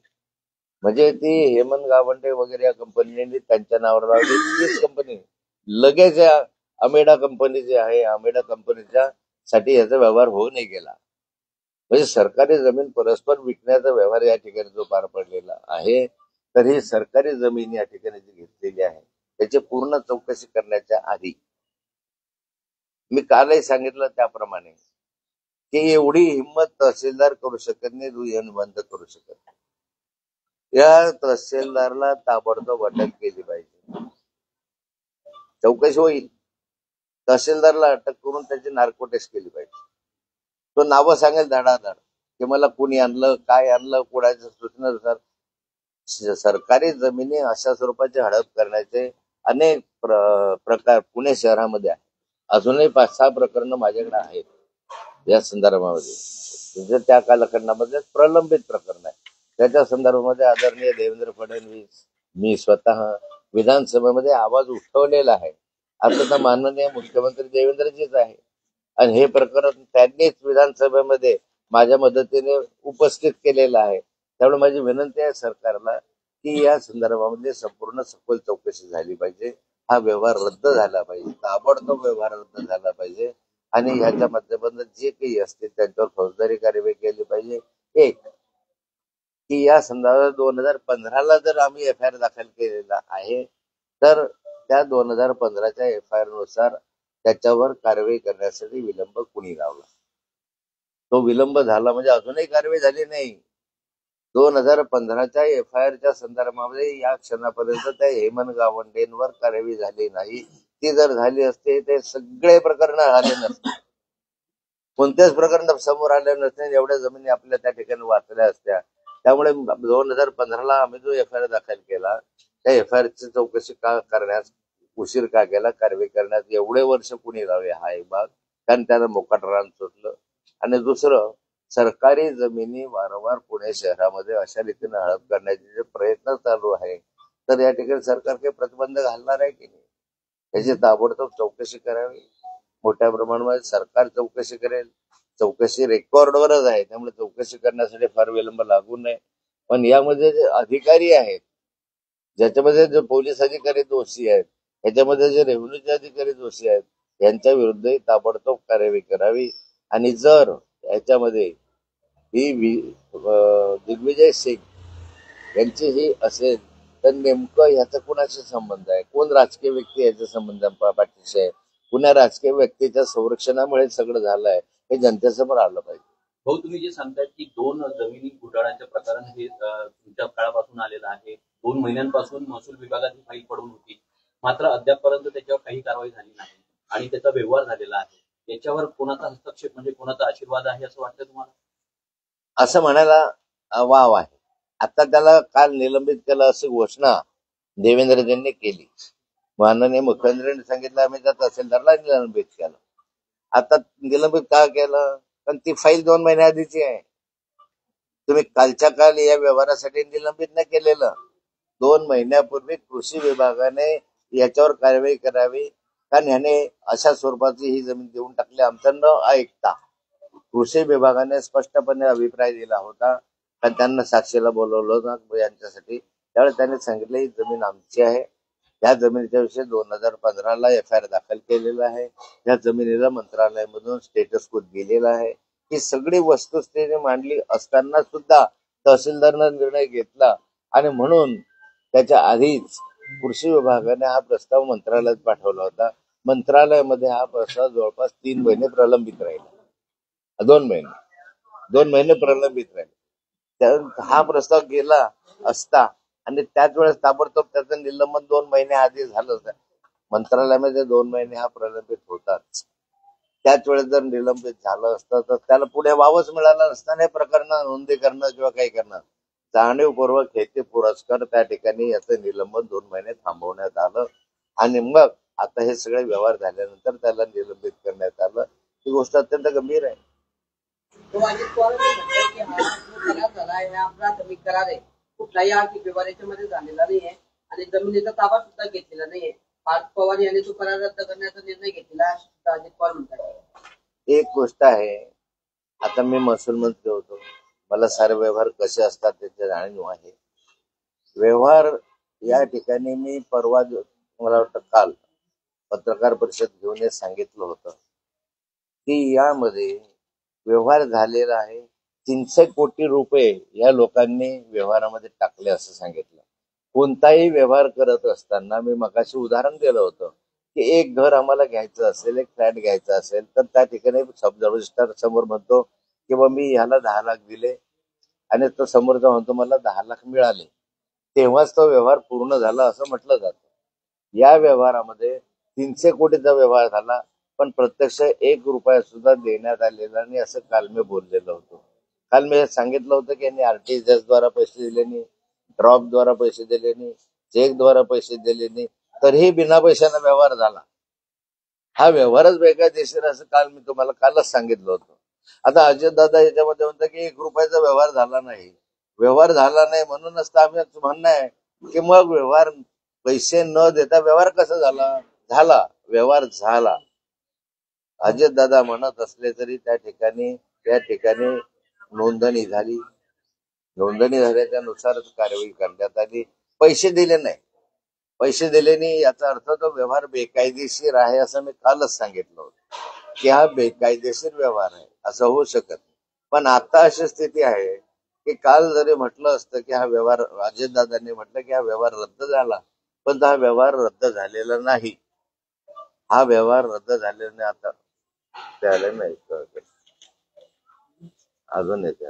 म्हणजे ती हेमंत गावंडे वगैरे या कंपनीने त्यांच्या नावावर लावली तीच कंपनी लगेच या आंबेडा कंपनी जी आहे आंबेडा कंपनीच्या साठी याचा व्यवहार होऊ नाही गेला. म्हणजे सरकारी जमीन परस्पर विकण्याचा व्यवहार या ठिकाणी जो पार पडलेला आहे, तर ही सरकारी जमीन या ठिकाणी जी घेतलेली आहे त्याची पूर्ण चौकशी करण्याच्या आधी मी कालही सांगितलं त्याप्रमाणे की एवढी हिंमत तहसीलदार करू शकत नाही, दुय्यम बंद करू शकत नाही. या तहसीलदारला ताबडतोब अटक केली पाहिजे. चौकशी होईल, तहसीलदारला अटक करून त्याची नार्को टेस्ट केली पाहिजे. तो नावं सांगेल धडाधड की मला कुणी आणलं, काय आणलं, कोणाच्या सूचनेनुसार. सरकारी जमिनी अशा स्वरूपाचे हडप करण्याचे अनेक प्रकार पुणे शहरामध्ये आहे. अजूनही 5-6 प्रकरणं माझ्याकडे आहेत या संदर्भामध्ये. त्या कालखंडामध्ये प्रलंबित प्रकरण आहे. त्याच्या संदर्भामध्ये आदरणीय देवेंद्र फडणवीस, मी स्वतः विधानसभेमध्ये आवाज उठवलेला आहे. आता तर माननीय मुख्यमंत्री देवेंद्रजीच आहे आणि हे प्रकरण त्यांनीच विधानसभेमध्ये माझ्या मदतीने उपस्थित केलेलं आहे. त्यामुळे माझी विनंती आहे सरकारला की या संदर्भामध्ये संपूर्ण सखोल चौकशी झाली पाहिजे. हा व्यवहार रद्द झाला पाहिजे, ताबडतोब व्यवहार रद्द झाला पाहिजे आणि ह्याच्या माध्यमातून जे काही असतील त्यांच्यावर फौजदारी कार्यवाही केली पाहिजे. एक की या संदर्भात 2015ला जर आम्ही FIR दाखल केलेला आहे तर त्या 2015च्या FIR नुसार त्याच्यावर कारवाई करण्यासाठी विलंब कुणी लावला. तो विलंब झाला म्हणजे अजूनही कारवाई झाली नाही. 2015च्या FIRच्या संदर्भामध्ये या क्षणापर्यंत त्या हेमंत गावंडेंवर कारवाई झाली नाही. ती जर झाली असते ते सगळे प्रकरण आले नसते, कोणत्याच प्रकरण समोर आले नसते, एवढ्या जमिनी आपल्या त्या ठिकाणी वाचल्या असत्या. त्यामुळे 2015ला आम्ही जो FIR दाखल केला त्या FIRची चौकशी का करण्यास उशीर का केला, कारवाई करण्यास एवढे वर्ष कुणी लावले हा एक भाग, कारण त्यानं मोकाट रान सुटलं. आणि दुसरं, सरकारी जमिनी वारंवार पुणे शहरामध्ये अशा रीतीने हडप करण्याचे जे प्रयत्न चालू आहे तर या ठिकाणी सरकार काही प्रतिबंध घालणार आहे की नाही, याची ताबडतोब चौकशी करावी. मोठ्या प्रमाणामध्ये सरकार चौकशी करेल, चौकशी रेकॉर्डवरच आहे, त्यामुळे चौकशी करण्यासाठी फार विलंब लागू नये. पण यामध्ये जे अधिकारी आहेत, ज्याच्यामध्ये जे पोलीस अधिकारी दोषी आहेत, याच्यामध्ये जे रेव्हेन्यूचे अधिकारी दोषी आहेत, यांच्या विरुद्ध ताबडतोब कारवाई करावी. आणि जर याच्यामध्ये ही दिग्विजय सिंग यांची ही असेल तर नेमकं ह्याचा कुणाशी संबंध आहे, कोण राजकीय व्यक्ती याच्या संबंध पाठीशी आहे, कुणा राजकीय व्यक्तीच्या संरक्षणामुळे सगळं झालंय हे जनतेसमोर आलं पाहिजे. भाऊ, तुम्ही जे सांगतायत की 2 जमिनी घोटाळ्याचं प्रकरण हे तुमच्या काळापासून आलेलं आहे, 2 महिन्यांपासून महसूल विभागात ही फाईल पडून होती, मात्र अद्यापपर्यंत त्याच्यावर काही कारवाई झाली नाही आणि त्याचा व्यवहार झालेला आहे. याच्यावर कोणाचा हस्तक्षेप म्हणजे कोणाचा आशीर्वाद आहे असं वाटतं तुम्हाला? असं म्हणायला वाव आहे. आता त्याला काल निलंबित केलं अशी घोषणा देवेंद्रजींनी केली. माननीय मुख्यमंत्र्यांनी सांगितलं आम्ही त्या तहसीलदारला निलंबित केलं. आता निलंबित का केलं? पण ती फाईल 2 महिन्याआधीची आहे. तुम्ही कालच्या काल या व्यवहारासाठी निलंबित नाही केलेलं. 2 महिन्यापूर्वी कृषी विभागाने याच्यावर कारवाई करावी, कारण ह्याने अशा स्वरूपाची ही जमीन देऊन टाकली आमचं न ऐकता. कृषी विभागाने स्पष्टपणे अभिप्राय दिला होता, कारण त्यांना साक्षीला बोलवलं होतं यांच्यासाठी. त्यावेळेस त्यांनी सांगितलं ही जमीन आमची आहे, या जमिनीच्या विषयी 2015ला FIR दाखल केलेला आहे, या जमिनीला मंत्रालयामधून स्टेटस कोड दिलेला आहे. ही सगळी वस्तुस्थिती मांडली असताना सुद्धा तहसीलदारनं निर्णय घेतला आणि म्हणून त्याच्या आधीच कृषी विभागाने हा प्रस्ताव मंत्रालयात पाठवला होता. मंत्रालयामध्ये हा प्रस्ताव जवळपास 3 महिने प्रलंबित राहिला. 2 महिने प्रलंबित राहिले. हा प्रस्ताव गेला असता आणि त्याच वेळेस ताबडतोब त्याचं निलंबन 2 महिने आधी झालं होतं. मंत्रालयामध्ये 2 महिने हा प्रलंबित होताच. त्याच वेळेस जर निलंबित झालं असतं तर त्याला पुढे वावच मिळालं नसतं. हे प्रकरण नोंदी करणं किंवा काही करणं, जाणीवपूर्वक हेतू पुरस्कार त्या ठिकाणी याचं निलंबन 2 महिने थांबवण्यात आलं आणि मग आता हे सगळे व्यवहार झाल्यानंतर त्याला निलंबित करण्यात आलं. ही गोष्ट अत्यंत गंभीर आहे. कुठलाही आर्थिक व्यवहार याच्यामध्ये झालेला नाहीये आणि जमिनीचा ताबा सुद्धा घेतलेला नाहीये. पार्थ पवार यांनी तो करार रद्द करण्याचा निर्णय घेतलेला अजित पवार म्हणतात. एक गोष्ट आहे, आता मी महसूल मंत्री होतो, मला सारे व्यवहार कसे असतात त्याची जाणीव आहे. व्यवहार या ठिकाणी मी परवा मला वाटतं काल पत्रकार परिषद घेऊन सांगितलं होतं की यामध्ये व्यवहार झालेला आहे 300 कोटी रुपये या लोकांनी व्यवहारामध्ये टाकले असं सांगितलं. कोणताही व्यवहार करत असताना मी मगाशी उदाहरण दिलं होतं की एक घर आम्हाला घ्यायचं असेल, एक फ्लॅट घ्यायचा असेल तर त्या ठिकाणी सब रजिस्ट्रार समोर म्हणतो की बा मी ह्याला 10 लाख दिले आणि तो समोरचा म्हणतो मला 10 लाख मिळाले, तेव्हाच तो व्यवहार पूर्ण झाला असं म्हटलं जातं. या व्यवहारामध्ये 300 कोटीचा व्यवहार झाला पण प्रत्यक्ष 1 रुपया सुद्धा देण्यात आलेला नाही असं काल मी बोललेलो होतो. काल मी सांगितलं होतं की यांनी RTGS द्वारा पैसे दिले नाही, ड्रॉप द्वारा पैसे दिले नाही, चेक द्वारा पैसे दिले नाही, तरीही बिना पैशाचा व्यवहार झाला. हा व्यवहारच बेकायदेशीर असं काल मी तुम्हाला कालच सांगितलं होतं. आता अजितदादा याच्यामध्ये म्हणतात की 1 रुपयाचा व्यवहार झाला नाही. व्यवहार झाला नाही म्हणूनच तर आम्ही म्हणणं आहे की मग व्यवहार पैसे न देता व्यवहार कसा झाला? झाला, व्यवहार झाला. अजितदादा म्हणत असले तरी त्या ठिकाणी नोंदणी झाली. नोंदणी झाल्याच्या नुसारच कारवाई करण्यात आली. पैसे दिले नाही, पैसे दिले नाही याचा अर्थ तो व्यवहार बेकायदेशीर आहे असं मी कालच सांगितलं होतं की हा बेकायदेशीर व्यवहार आहे, असं होऊ शकत नाही. पण आता अशी स्थिती आहे की काल जरी म्हटलं असतं की हा व्यवहार, अजितदादांनी म्हटलं की हा व्यवहार रद्द झाला, पण हा व्यवहार रद्द झालेला नाही. हा व्यवहार रद्द झालेला नाही. आता ते आले नाही अजून येते.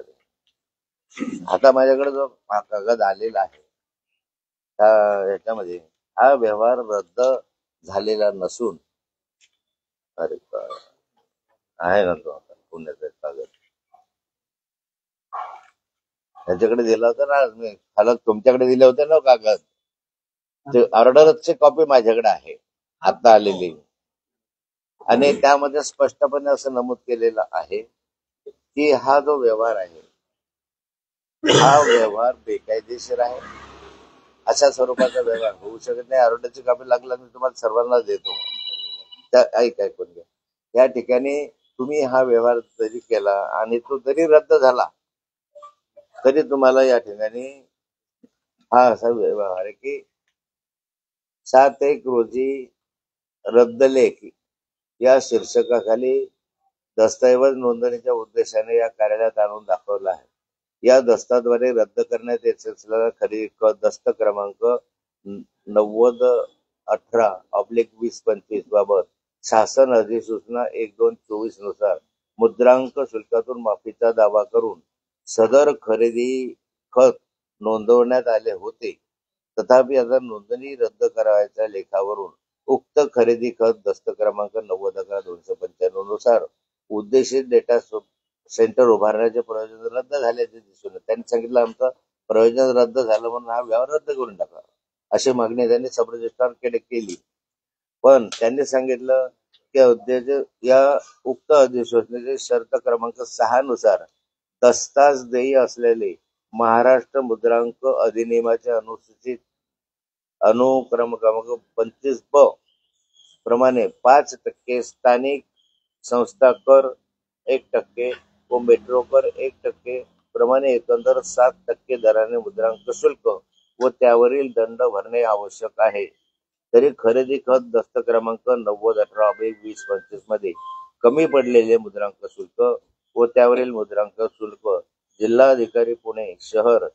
आता माझ्याकडे जो कागद आलेला आहे त्या ह्याच्यामध्ये हा व्यवहार रद्द झालेला नसून, अरे आहे ना तो आता पुण्याचा कागद ह्याच्याकडे दिला होता ना मी, खालच तुमच्याकडे दिले होते ना कागद, ते ऑर्डरची कॉपी माझ्याकडे आहे आता आलेली, आणि त्यामध्ये स्पष्टपणे असं नमूद केलेलं आहे की हा जो व्यवहार आहे हा व्यवहार बेकायदेशीर आहे, अशा स्वरूपाचा व्यवहार होऊ शकत नाही. ऑर्डरची कॉपी लागला मी तुम्हाला सर्वांना देतो. ऐकून घ्या. या ठिकाणी तुम्ही हा व्यवहार जरी केला आणि तो जरी रद्द झाला तरी तुम्हाला या ठिकाणी हा असा व्यवहार आहे की 7/1 रोजी रद्द लेख या शीर्षकाखाली दस्तऐवज नोंदणीच्या उद्देशाने या कार्यालयात आणून दाखवला आहे. या दस्ताद्वारे रद्द करण्यात येत असलेला खरेदी दस्त क्रमांक 9018/2025 बाबत शासन अधिसूचना 1/2/24 नुसार मुद्रांक शुल्कातून माफीचा दावा करून सदर खरेदी खत नोंदवण्यात आले होते. तथापि आता नोंदणी रद्द करावयाच्या लेखावरून उक्त खरेदी खत दस्त क्रमांक 9011/295 नुसार उद्देशित डेटा सेंटर उभारण्याचे प्रयोजन रद्द झाल्याचे दिसून येते. त्यांनी सांगितलं आमचं प्रयोजन रद्द झालं म्हणून हा व्यवहार रद्द करून टाका, अशी मागणी त्यांनी सब रजिस्ट्रारकडे केली. पण त्यांनी सांगितलं की या उक्त अधिसूचनेचे शर्त क्रमांक 6 नुसार दस्ताज देय असलेले महाराष्ट्र मुद्रांक अधिनियमाच्या अनुसूचित अनुक्रम क्रमांक 25 प्रमाणे 5% स्थानिक संस्था कर 1% व मेट्रो कर 1% प्रमाणे एकंदर 7% दराने मुद्रांक शुल्क व त्यावरील दंड भरणे आवश्यक आहे. तरी खरेदी खत दस्त क्रमांक 9018/2025 मध्ये कमी पडलेले मुद्रांक शुल्क व त्यावरील मुद्रांक शुल्क जिल्हाधिकारी पुणे शहर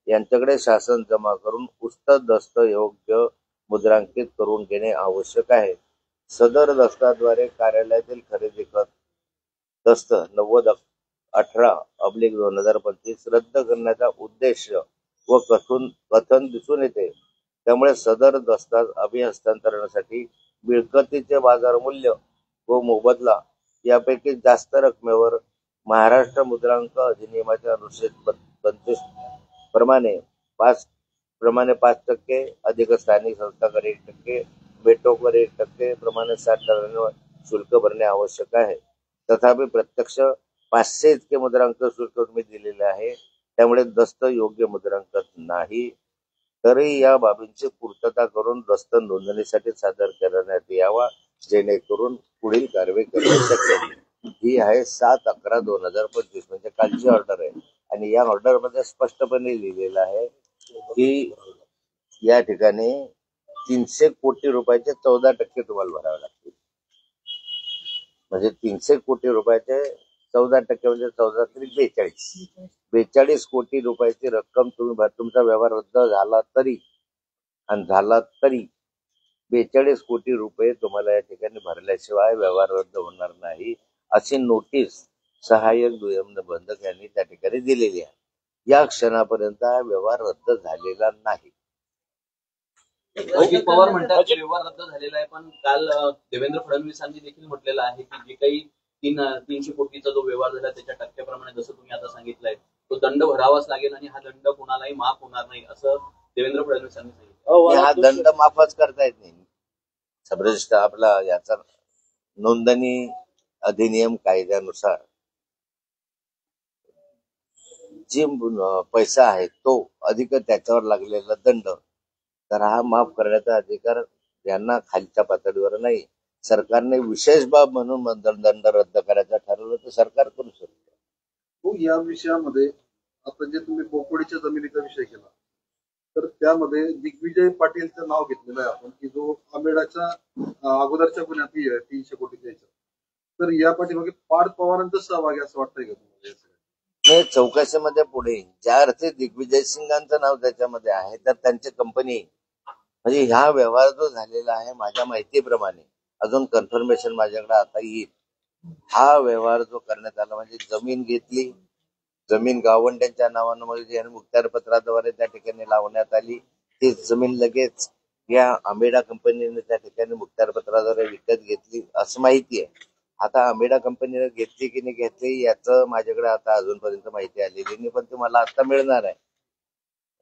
यांच्याकडे शासन जमा करून उक्त दस्त योग्य मुद्रांकित करून घेणे आवश्यक आहे. सदर दस्ताद्वारे कार्यालयातील खरेदी खत दस्त 9018/2025 रद्द करण्याचा उद्देश व कथन दिसून येते. त्यामुळे सदर दस्ताज अभिहस्तांतरणासाठी मिळकतीचे बाजार मूल्य व मोबदला यापैकी जास्त रकमेवर महाराष्ट्र मुद्रांक अधिनियमाच्या अनुच्छेद 32 प्रमाणे 5% अधिक स्थानिक संस्था कर 1%, मेट्रो कर 1% प्रमाणे 7 दराने शुल्क भरणे आवश्यक आहे. तथापि प्रत्यक्ष 500 इतके मुद्रांक शुल्क तुम्ही दिलेले आहे, त्यामुळे दस्त योग्य मुद्रांक नाही. तरी या बाबींची पूर्तता करून दस्त नोंदणीसाठी सादर करण्यात यावा, जेणेकरून पुढील कारवाई करणे शक्य होईल. ही आहे 7/11/2025 म्हणजे कालची ऑर्डर आहे. आणि या ऑर्डर मध्ये स्पष्टपणे लिहिलेलं आहे की या ठिकाणी 300 कोटी रुपयाचे 14% तुम्हाला भरावे लागतील. म्हणजे 300 कोटी रुपयाचे 14% म्हणजे 42 कोटी रुपयाची रक्कम तुम्ही तुमचा व्यवहार रद्द झाला तरी 42 कोटी रुपये तुम्हाला या ठिकाणी भरल्याशिवाय व्यवहार रद्द होणार नाही, अशी नोटीस सहाय्यक दुय्यम निबंधक यांनी त्या ठिकाणी दिलेली आहे. या क्षणापर्यंत हा व्यवहार रद्द झालेला नाही. अजित पवार म्हणतात की व्यवहार रद्द झालेला आहे, पण काल देवेंद्र फडणवीसांनी देखील म्हटलेलं आहे की जे काही 300 कोटीचा जो व्यवहार झाला त्याच्या टक्क्याप्रमाणे जसं तुम्ही आता सांगितलंय तो दंड भरावाच लागेल आणि हा दंड कोणालाही माफ होणार नाही असं देवेंद्र फडणवीसांनी सांगितलं. हा दंड माफच करता येत नाही. सब रजिस्ट्रार आपला याचा नोंदणी अधिनियम कायद्यानुसार जे पैसा आहे तो अधिक त्याच्यावर लागलेला दंड, तर हा माफ करण्याचा अधिकार यांना खालच्या पातळीवर नाही. सरकारने विशेष बाब म्हणून दंड रद्द करायचा ठरवलं तर सरकार करू शकतो. या विषयामध्ये आता जे तुम्ही बोकोडीच्या जमिनीचा विषय केला, तर त्यामध्ये दिग्विजय पाटीलचं नाव घेतलेलं आहे आपण, की जो अमेडाच्या अगोदरच्या गुन्ह्यात 300 कोटी द्यायचा. तर या पाठीमागे पार्थ पवारांचा सहभाग आहे असं वाटतंय का तुम्हाला? हे चौकशीमध्ये पुढे ज्या अर्थी दिग्विजय सिंगांचं नाव त्याच्यामध्ये आहे, तर त्यांची कंपनी म्हणजे ह्या व्यवहार जो झालेला आहे माझ्या माहितीप्रमाणे, अजून कन्फर्मेशन माझ्याकडे आता येईल, हा व्यवहार जो करण्यात आला म्हणजे जमीन घेतली, जमीन गावंड्यांच्या नावानं म्हणजे मुखत्यारपत्राद्वारे त्या ठिकाणी लावण्यात आली, ती जमीन लगेच या अमेडा कंपनीने त्या ठिकाणी मुखत्यारपत्राद्वारे विकत घेतली असं माहिती आहे. आता अमेडा कंपनीने घेतली की नाही घेतली याचं माझ्याकडे आता अजूनपर्यंत माहिती आलेली नाही, पण ती मला आता मिळणार आहे.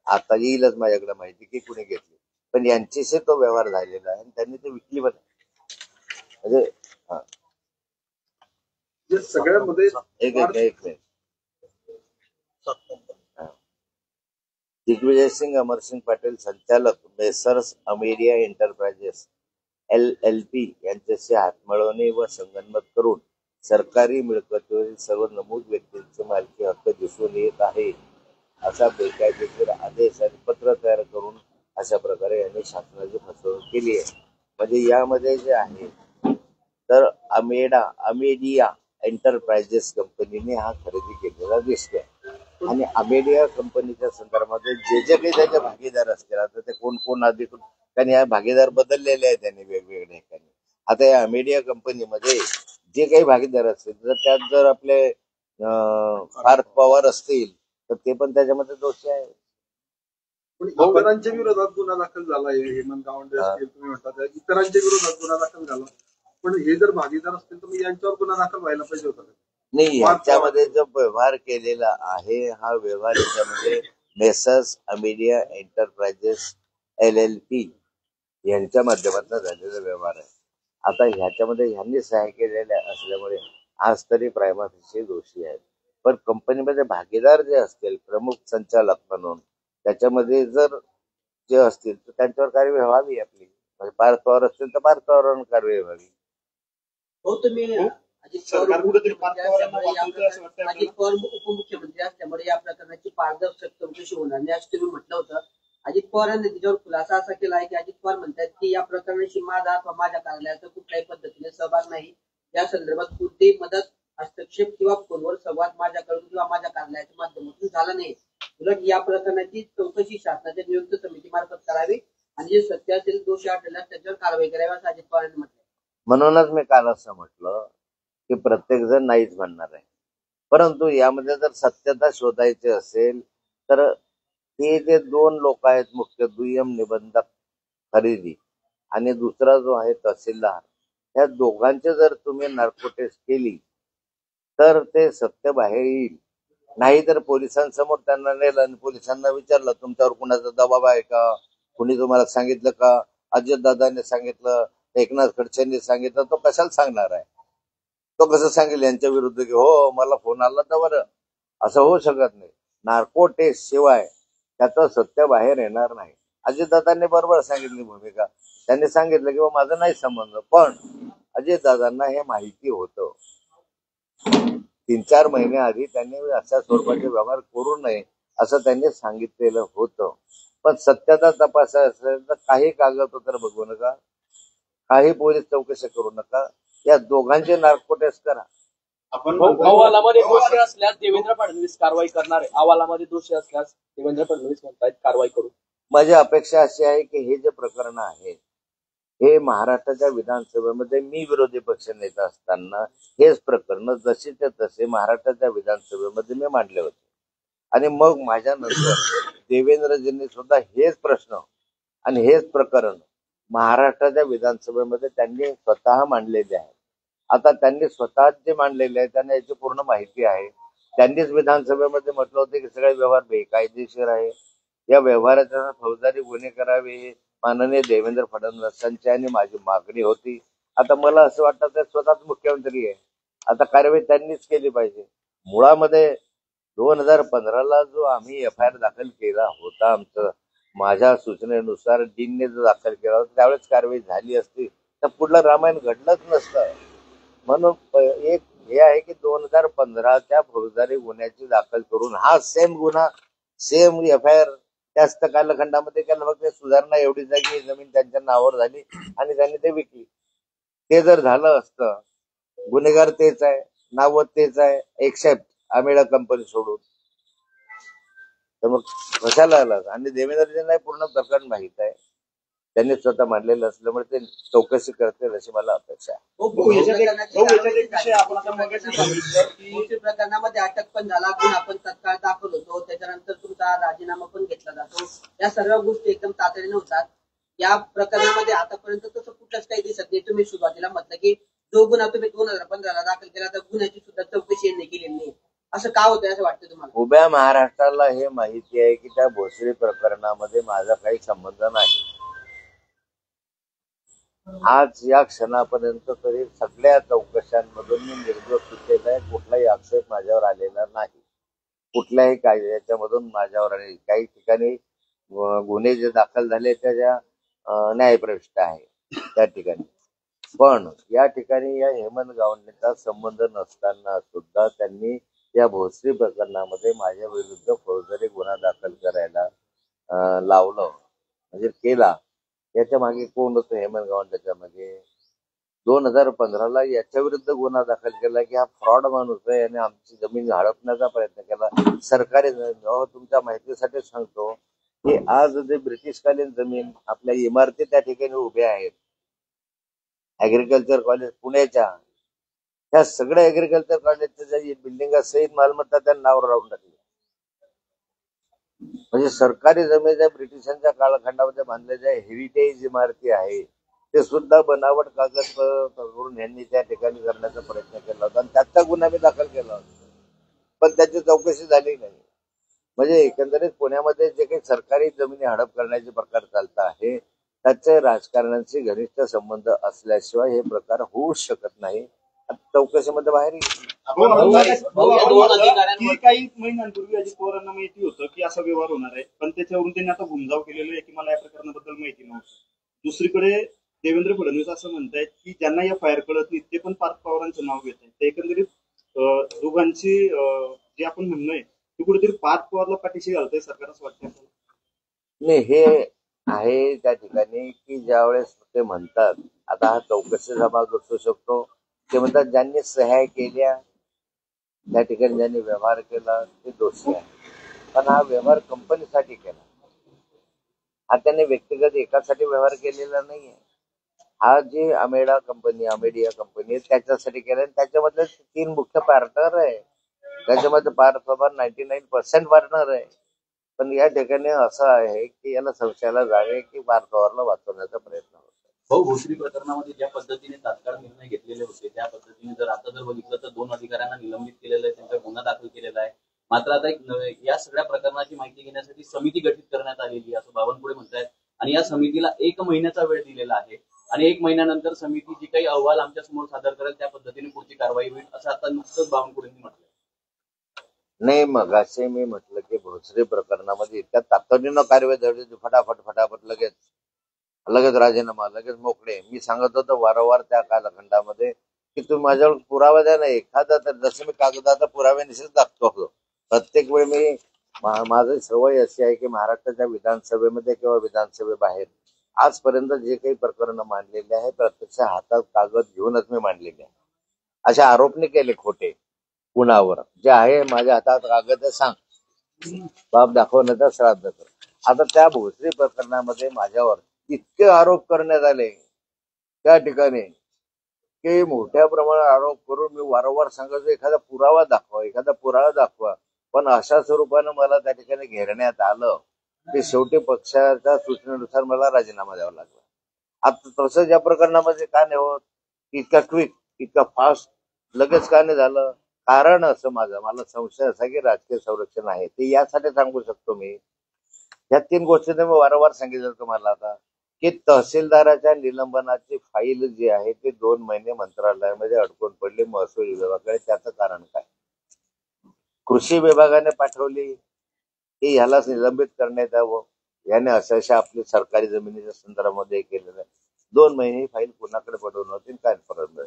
आता येईलच माझ्याकडे माहिती की कुणी घेतली, पण यांच्याशी तो व्यवहार झालेला आहे आणि त्यांनी ते विकली पण म्हणजे या सगळ्यामध्ये एक मिनिट. दिग्विजय सिंग अमरसिंग पाटील संचालक मेसर्स अमेरिया एंटरप्राइजेस LLP यांच्याशी हातमिळवणी व संगनमत करून सरकारी मिळकतीवरील सर्व नमूद व्यक्तींचे मालकी हक्क दिसून येत आहे असा बेकायदेशीर आदेश आणि पत्र तयार करून अशा प्रकारे यांनी शासनाची फसवणूक केली आहे. म्हणजे यामध्ये जे आहे तर अमेडिया एंटरप्राइजेस कंपनीने हा खरेदी केलेला दिसतोय आणि अमेडिया कंपनीच्या संदर्भामध्ये जे काही त्याचे भागीदार असतील, आता ते कोण कोण अधिकृत, कारण या भागीदार बदललेले आहेत त्यांनी वेगवेगळ्या ठिकाणी. आता या अमेडिया कंपनीमध्ये जे काही भागीदार असतील तर त्यात जर आपले पार्थ पवार असतील तर ते पण त्याच्यामध्ये दोषी आहेत. पण इतरांच्या विरोधात गुन्हा दाखल झालाय, हेमंत गावंडे असतील, तुम्ही म्हणता इतरांच्या विरोधात गुन्हा दाखल झाला, पण हे जर भागीदार असतील तर यांच्यावर गुन्हा दाखल व्हायला पाहिजे होता. नाही, याच्यामध्ये जो व्यवहार केलेला आहे हा व्यवहार याच्यामध्ये मेसर्स अमेरिया एंटरप्राइजेस LLP यांच्या माध्यमातून झालेला व्यवहार आहे. आता ह्याच्यामध्ये ह्यांनी सहाय्य केलेल्या असल्यामुळे आज तरी प्रायमा फेशी दोषी आहेत, पण कंपनीमध्ये भागीदार जे असतील प्रमुख संचालक म्हणून त्याच्यामध्ये जर जे असतील तर त्यांच्यावर कार्यवाही व्हावी आपली. म्हणजे पार्थ पवार असतील तर पार्थ पवारांवर कार्यवाही व्हावी. हो, तुम्ही अजित पवार उपमुख्यमंत्री असल्यामुळे या प्रकरणाची पारदर्शक चौकशी होणार नाही असं तुम्ही म्हटलं होतं. अजित पवारांनी त्याच्यावर खुलासा असा केला आहे की अजित पवार म्हणतात की या प्रकरणाशी माझा अथवा माझ्या कार्यालयाचा कुठल्याही पद्धतीने सहभाग नाही. या संदर्भात कोणतीही मदत, हस्तक्षेप किंवा फोनवर संवाद माझ्याकडून किंवा माझ्या कार्यालयाच्या माध्यमातून झाला नाही. उलट या प्रकरणाची चौकशी शासनाच्या नियुक्त समितीमार्फत करावी आणि जे सत्य असेल, दोषी आढळल्यास त्याच्यावर कारवाई करावी असं अजित पवारांनी म्हटलं. म्हणूनच मी काल असं म्हटलं की प्रत्येक जण नाहीच म्हणणार आहे, परंतु यामध्ये जर सत्यता शोधायची असेल तर हे जे दोन लोक आहेत, मुख्य दुय्यम निबंधक खरेदी आणि दुसरा जो आहे तहसीलदार, या दोघांचे जर तुम्ही नार्को टेस्ट केली तर ते सत्य बाहेर येईल. नाही तर पोलिसांसमोर त्यांना नेलं आणि पोलिसांना विचारलं तुमच्यावर कुणाचा दबाव आहे का, कुणी तुम्हाला सांगितलं का, अजितदादांनी सांगितलं, एकनाथ खडसेंनी सांगितलं, तो कशाला सांगणार आहे? तो कसं सांगेल यांच्या विरुद्ध की हो मला फोन आला तर बरं? असं होऊ शकत नाही. नार्को टेस्ट शिवाय त्याचं सत्य बाहेर येणार नाही. अजितदादांनी बरोबर सांगितली भूमिका, त्यांनी सांगितलं की माझा नाही संबंध, पण अजितदादांना हे माहिती होतं. 3-4 महिने आधी त्यांनी अशा स्वरूपाचे व्यवहार करू नये असं त्यांनी सांगितलेलं होतं. पण सत्यता तपासायचं असेल तर काही कागदपत्र बघू नका, काही पोलीस चौकशी करू नका, या दोघांचे नार्को टेस्ट करा. आपण अहवालामध्ये दोषी असल्यास देवेंद्र फडणवीस कारवाई करणार आहे. अहवालामध्ये दोषी असल्यास देवेंद्र फडणवीस म्हणतात कारवाई करू. माझी अपेक्षा अशी आहे की हे जे प्रकरण आहे हे महाराष्ट्राच्या विधानसभेमध्ये मी विरोधी पक्ष नेता असताना हेच प्रकरण जसेच्या तसे महाराष्ट्राच्या विधानसभेमध्ये मी मांडले होते आणि मग माझ्यानंतर देवेंद्रजींनी सुद्धा हेच प्रश्न आणि हेच प्रकरण महाराष्ट्राच्या विधानसभेमध्ये त्यांनी स्वतः मांडलेले आहे. आता त्यांनी स्वतः जे मांडलेले आहे त्यांना याची पूर्ण माहिती आहे. त्यांनीच विधानसभेमध्ये म्हटलं होतं की सगळे व्यवहार बेकायदेशीर आहे, या व्यवहाराचा फौजदारी गुन्हे करावे माननीय देवेंद्र फडणवीसांची आणि माझी मागणी होती. आता मला असं वाटतं ते स्वतःच मुख्यमंत्री आहे, आता कारवाई त्यांनीच केली पाहिजे. मुळामध्ये 2015ला जो आम्ही FIR दाखल केला होता, माझ्या सूचनेनुसार डीनने जो दाखल केला होता त्यावेळेस कारवाई झाली असती तर पुढलं रामायण घडलंच नसतं. म्हणून एक हे आहे की 2015च्या फौजदारी गुन्ह्याची दाखल करून हा सेम गुन्हा, सेम FIR त्याच कालखंडामध्ये केलं, फक्त सुधारणा एवढीच आहे की जमीन त्यांच्या नावावर झाली आणि त्यांनी ते विकली. ते जर झालं असतं, गुन्हेगार तेच आहे, नाव तेच आहे, एक्सेप्ट आमेडा कंपनी सोडून, तर मग कशाला आला. आणि देवेंद्रजींना पूर्ण प्रकरण माहित आहे, त्यांनी स्वतः मांडलेलं असल्यामुळे ते चौकशी करतील अशी मला अपेक्षा आहे. भोसरी प्रकरणामध्ये अटक पण झाला, गुन्हा पण तत्काळ दाखल होतो, त्याच्यानंतर तुमचा राजीनामा पण घेतला जातो. या सर्व गोष्टी एकदम तातडीने होतात. या प्रकरणामध्ये आतापर्यंत तसं कुठलंच काही दिसत नाही. तुम्ही सुरुवातीला म्हटलं की जो गुन्हा तुम्ही 2015 दाखल केला त्या गुन्ह्याची सुद्धा चौकशी यांनी केलेली नाही. असं का होतं असं वाटतं तुम्हाला? उभ्या महाराष्ट्राला हे माहिती आहे की त्या भोसरी प्रकरणामध्ये माझा काही संबंध नाही. आज या क्षणापर्यंत तरी सगळ्या चौकशांमधून मी निर्दोष सुटलेला आहे. कुठलाही आक्षेप माझ्यावर आलेला नाही. कुठल्याही याच्यामधून माझ्यावर आले. काही ठिकाणी गुन्हे जे दाखल झाले त्याच्या न्यायप्रविष्ट आहे त्या ठिकाणी, पण या ठिकाणी या हेमंत गावंडेचा संबंध नसताना सुद्धा त्यांनी या भोसरी प्रकरणामध्ये माझ्या विरुद्ध फौजदारी गुन्हा दाखल करायला लावलं, म्हणजे केला. याच्या मागे कोण होतं हेमंत गावंडेच्या मागे? 2015ला याच्या विरुद्ध गुन्हा दाखल केला की हा फ्रॉड माणूस आहे, याने आमची जमीन हडपण्याचा प्रयत्न केला. सरकारी तुमच्या माहितीसाठी सांगतो की आज जे ब्रिटिशकालीन जमीन आपल्या इमारती त्या ठिकाणी उभ्या आहेत, ऍग्रिकल्चर कॉलेज पुण्याच्या, त्या सगळ्या ऍग्रिकल्चर कॉलेजच्या ज्या बिल्डिंग सहित मालमत्ता त्या नावावर राहून टाकली. म्हणजे सरकारी जमीन ज्या ब्रिटिशांच्या कालखंडामध्ये बांधलेल्या हेरिटेज इमारती आहे ते सुद्धा बनावट कागदपत्र करून यांनी त्या ठिकाणी करण्याचा प्रयत्न केला होता आणि त्याचा गुन्हा मी दाखल केला होता, पण त्याची चौकशी झाली नाही. म्हणजे एकंदरीत पुण्यामध्ये जे काही सरकारी जमिनी हडप करण्याचे प्रकार चालत आहे त्याचे राजकारण्यांशी घनिष्ठ संबंध असल्याशिवाय हे प्रकार होऊच शकत नाही. चौकशीमध्ये बाहेर येईल. काही महिन्यांपूर्वी अजित पवारांना माहिती होतं की असा व्यवहार होणार आहे, पण त्याच्यावरून त्यांनी आता घुमजाव केलेला आहे की मला या प्रकरणाबद्दल माहिती नव्हतं. दुसरीकडे देवेंद्र फडणवीस असं म्हणतायत की ज्यांना या फायर कळत नाही ते पण पार्थ पवारांचं नाव घेत आहेत. ते एकंदरीत दोघांची जे आपण म्हणणं आहे ते कुठेतरी पार्थ पवारला पाठीशी घालतंय सरकार असं वाटतं. नाही, हे आहे त्या ठिकाणी की ज्यावेळेस ते म्हणतात, आता हा चौकशीचा भाग असू शकतो, ते म्हणतात ज्यांनी सह्या केल्या त्या ठिकाणी ज्यांनी व्यवहार केला ते दोषी आहे, पण हा व्यवहार कंपनीसाठी केला, हा त्यांनी व्यक्तिगत एकासाठी व्यवहार केलेला नाहीये. हा जी अमेडिया कंपनी त्याच्यासाठी केला, त्याच्यामधले 3 मुख्य पार्टनर आहे. त्याच्यामध्ये पार्थ पवार 99% पार्टनर आहे. पण या ठिकाणी असं आहे की याला संशयाला जावे की पार्थ पवारला वाचवण्याचा प्रयत्न होतो. भोसरी प्रकरणामध्ये ज्या पद्धतीने तात्काळ निर्णय घेतलेले होते त्या पद्धतीने जर आता जर बघितलं तर 2 अधिकाऱ्यांना निलंबित केलेलं आहे, त्यांचा गुन्हा दाखल केलेला आहे. मात्र आता या सगळ्या प्रकरणाची माहिती घेण्यासाठी समिती गठीत करण्यात आलेली आहे असं बावनकुळे म्हणतायत आणि या समितीला 1 महिन्याचा वेळ दिलेला आहे आणि 1 महिन्यानंतर समिती जी काही अहवाल आमच्या समोर सादर करेल त्या पद्धतीने पुढची कारवाई होईल असं आता नुकतंच बावनकुळेंनी म्हटलं. नाही, मग असे मी म्हटलं की भोसरी प्रकरणामध्ये इतक्या तातडीनं कारवाई झाली, फटाफट लगेच राजीनामा, लगेच मोकळे. मी सांगत होतो वारंवार त्या कालखंडामध्ये की तुम्ही माझ्यावर पुरावा द्या ना एखादा, तर जसं मी कागदाचा पुराव्यानिशीच दाखवतो. प्रत्येक वेळी मी माझी सवय अशी आहे की महाराष्ट्राच्या विधानसभेमध्ये किंवा विधानसभेबाहेर आजपर्यंत जे काही प्रकरण मांडलेले आहे प्रत्यक्ष हातात कागद घेऊनच मी मांडलेले आहे. असे आरोप नाही केले खोटे कुणावर. जे आहे माझ्या हातात कागद सांग, बाप दाखवण्याचा श्राद्ध कर. आता त्या भोसरी प्रकरणामध्ये माझ्यावर इतके आरोप करण्यात आले त्या ठिकाणी की मोठ्या प्रमाणात आरोप करून मी वारंवार सांगायचो एखादा पुरावा दाखवा, पण अशा स्वरूपानं मला त्या ठिकाणी घेरण्यात आलं की शेवटी पक्षाच्या सूचनेनुसार मला राजीनामा द्यावा लागला. आता तसंच या प्रकरणामध्ये का नाही होत? इतका क्विक, इतका फास्ट लगेच का नाही झालं? कारण असं मला संशय असा की राजकीय संरक्षण आहे. ते यासाठी सांगू शकतो मी, या 3 गोष्टी मी वारंवार सांगितलं तुम्हाला आता की तहसीलदाराच्या निलंबनाची फाईल जी आहे ती 2 महिने मंत्रालयामध्ये अडकून पडली महसूल विभागाकडे. त्याचं कारण काय? कृषी विभागाने पाठवली की ह्याला निलंबित करण्यात यावं, याने अशा आपली सरकारी जमिनीच्या संदर्भामध्ये केलेलं आहे. 2 महिने ही फाईल कुणाकडे पडवून होती काय परत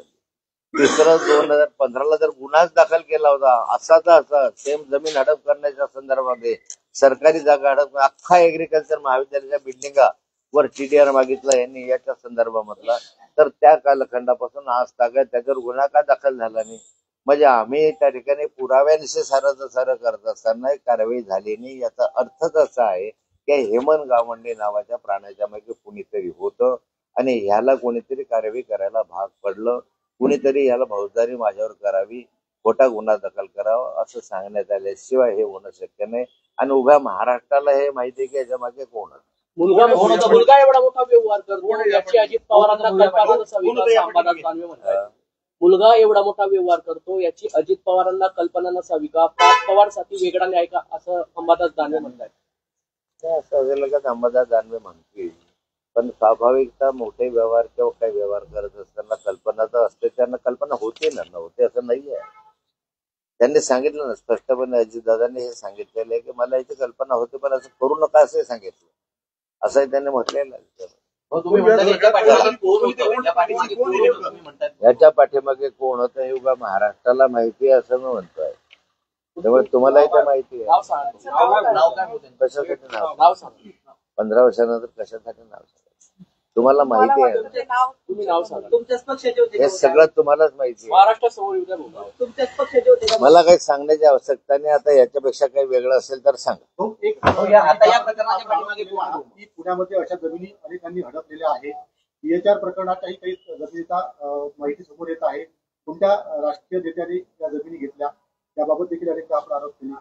तिसरं 2015ला जर गुन्हाच दाखल केला होता असाचा असा सेम जमीन हडप करण्याच्या संदर्भामध्ये सरकारी जागा हडप अख्खा एग्रीकल्चर महाविद्यालयाच्या बिल्डिंगा वर TDR मागितला यांनी याच्या संदर्भामधला, तर त्या कालखंडापासून आज तागायत त्याच्यावर गुन्हा का दाखल झाला नाही? म्हणजे आम्ही त्या ठिकाणी पुराव्यांशी सारं करत असताना कारवाई झाली नाही. याचा अर्थच असा आहे की हेमंत गावंडे नावाच्या प्राण्याच्या मागे कुणीतरी होतं आणि ह्याला कोणीतरी कारवाई करायला भाग पडलं. कुणीतरी याला फौजदारी माझ्यावर करावी, खोटा गुन्हा दाखल करावा असं सांगण्यात आल्याशिवाय हे होणं शक्य नाही. आणि उभ्या महाराष्ट्राला हे माहिती आहे की याच्या मागे कोण आहे. मुलगा एवढा मोठा व्यवहार करतो याची अजित पवारांना कल्पना नसावी का असं अंबादास दानवे म्हणतात. मुलगा एवढा मोठा व्यवहार करतो याची अजित पवारांना कल्पना नसावी का, पार्थ पवारसाठी वेगळा न्याय का असं अंबादास दानवे म्हणतात. असं असेल का अंबादास दानवे म्हणतील, पण स्वाभाविकता मोठे व्यवहार किंवा काही व्यवहार करत असताना कल्पना तर असते. त्यांना कल्पना होती ना, नव्हते असं नाहीये. त्यांनी सांगितलं ना स्पष्टपणे, अजितदादांनी हे सांगितलेलं आहे की मला याची कल्पना होती पण असं करू नका असंही सांगितलं, असंही त्यांनी म्हटलेलं आहे. तुम्ही म्हणता याच्या पाठीमागे कोण होतं? या पाठीमागे कोण होतं तुम्ही म्हणतात? याच्या पाठीमागे कोण होतं हे उभा महाराष्ट्राला माहिती आहे असं मी म्हणतोय. त्यामुळे तुम्हालाही ते माहिती आहे. नाव सांगा. नाव काय होतं? कशासाठी नाव नाव सांगा. 15 वर्षानंतर कशासाठी नाव सांगायचं तुम्हाला माहिती आहे. तुम्ही नाव सांगा. तुमच्याच पक्षाचे होते हे का? सगळं तुम्हालाच माहिती आहे. महाराष्ट्रासमोर उद्या बोला. तुमच्याच पक्षाचे होते का? मला काही सांगण्याची आवश्यकता नाही. आता याच्यापेक्षा काही वेगळं असेल तर सांगा. आता या प्रकरणाच्या पाठीमागे कोण आहे? की पुण्यामध्ये अशा जमिनी अनेकांनी हडपलेल्या आहेत. DHR प्रकरणाच्याही काही जमिनीचा माहिती समोर येत आहे. कोणत्या राष्ट्रीय नेत्यांनी त्या जमिनी घेतल्या त्याबाबत देखील अनेक आपण आरोप केले.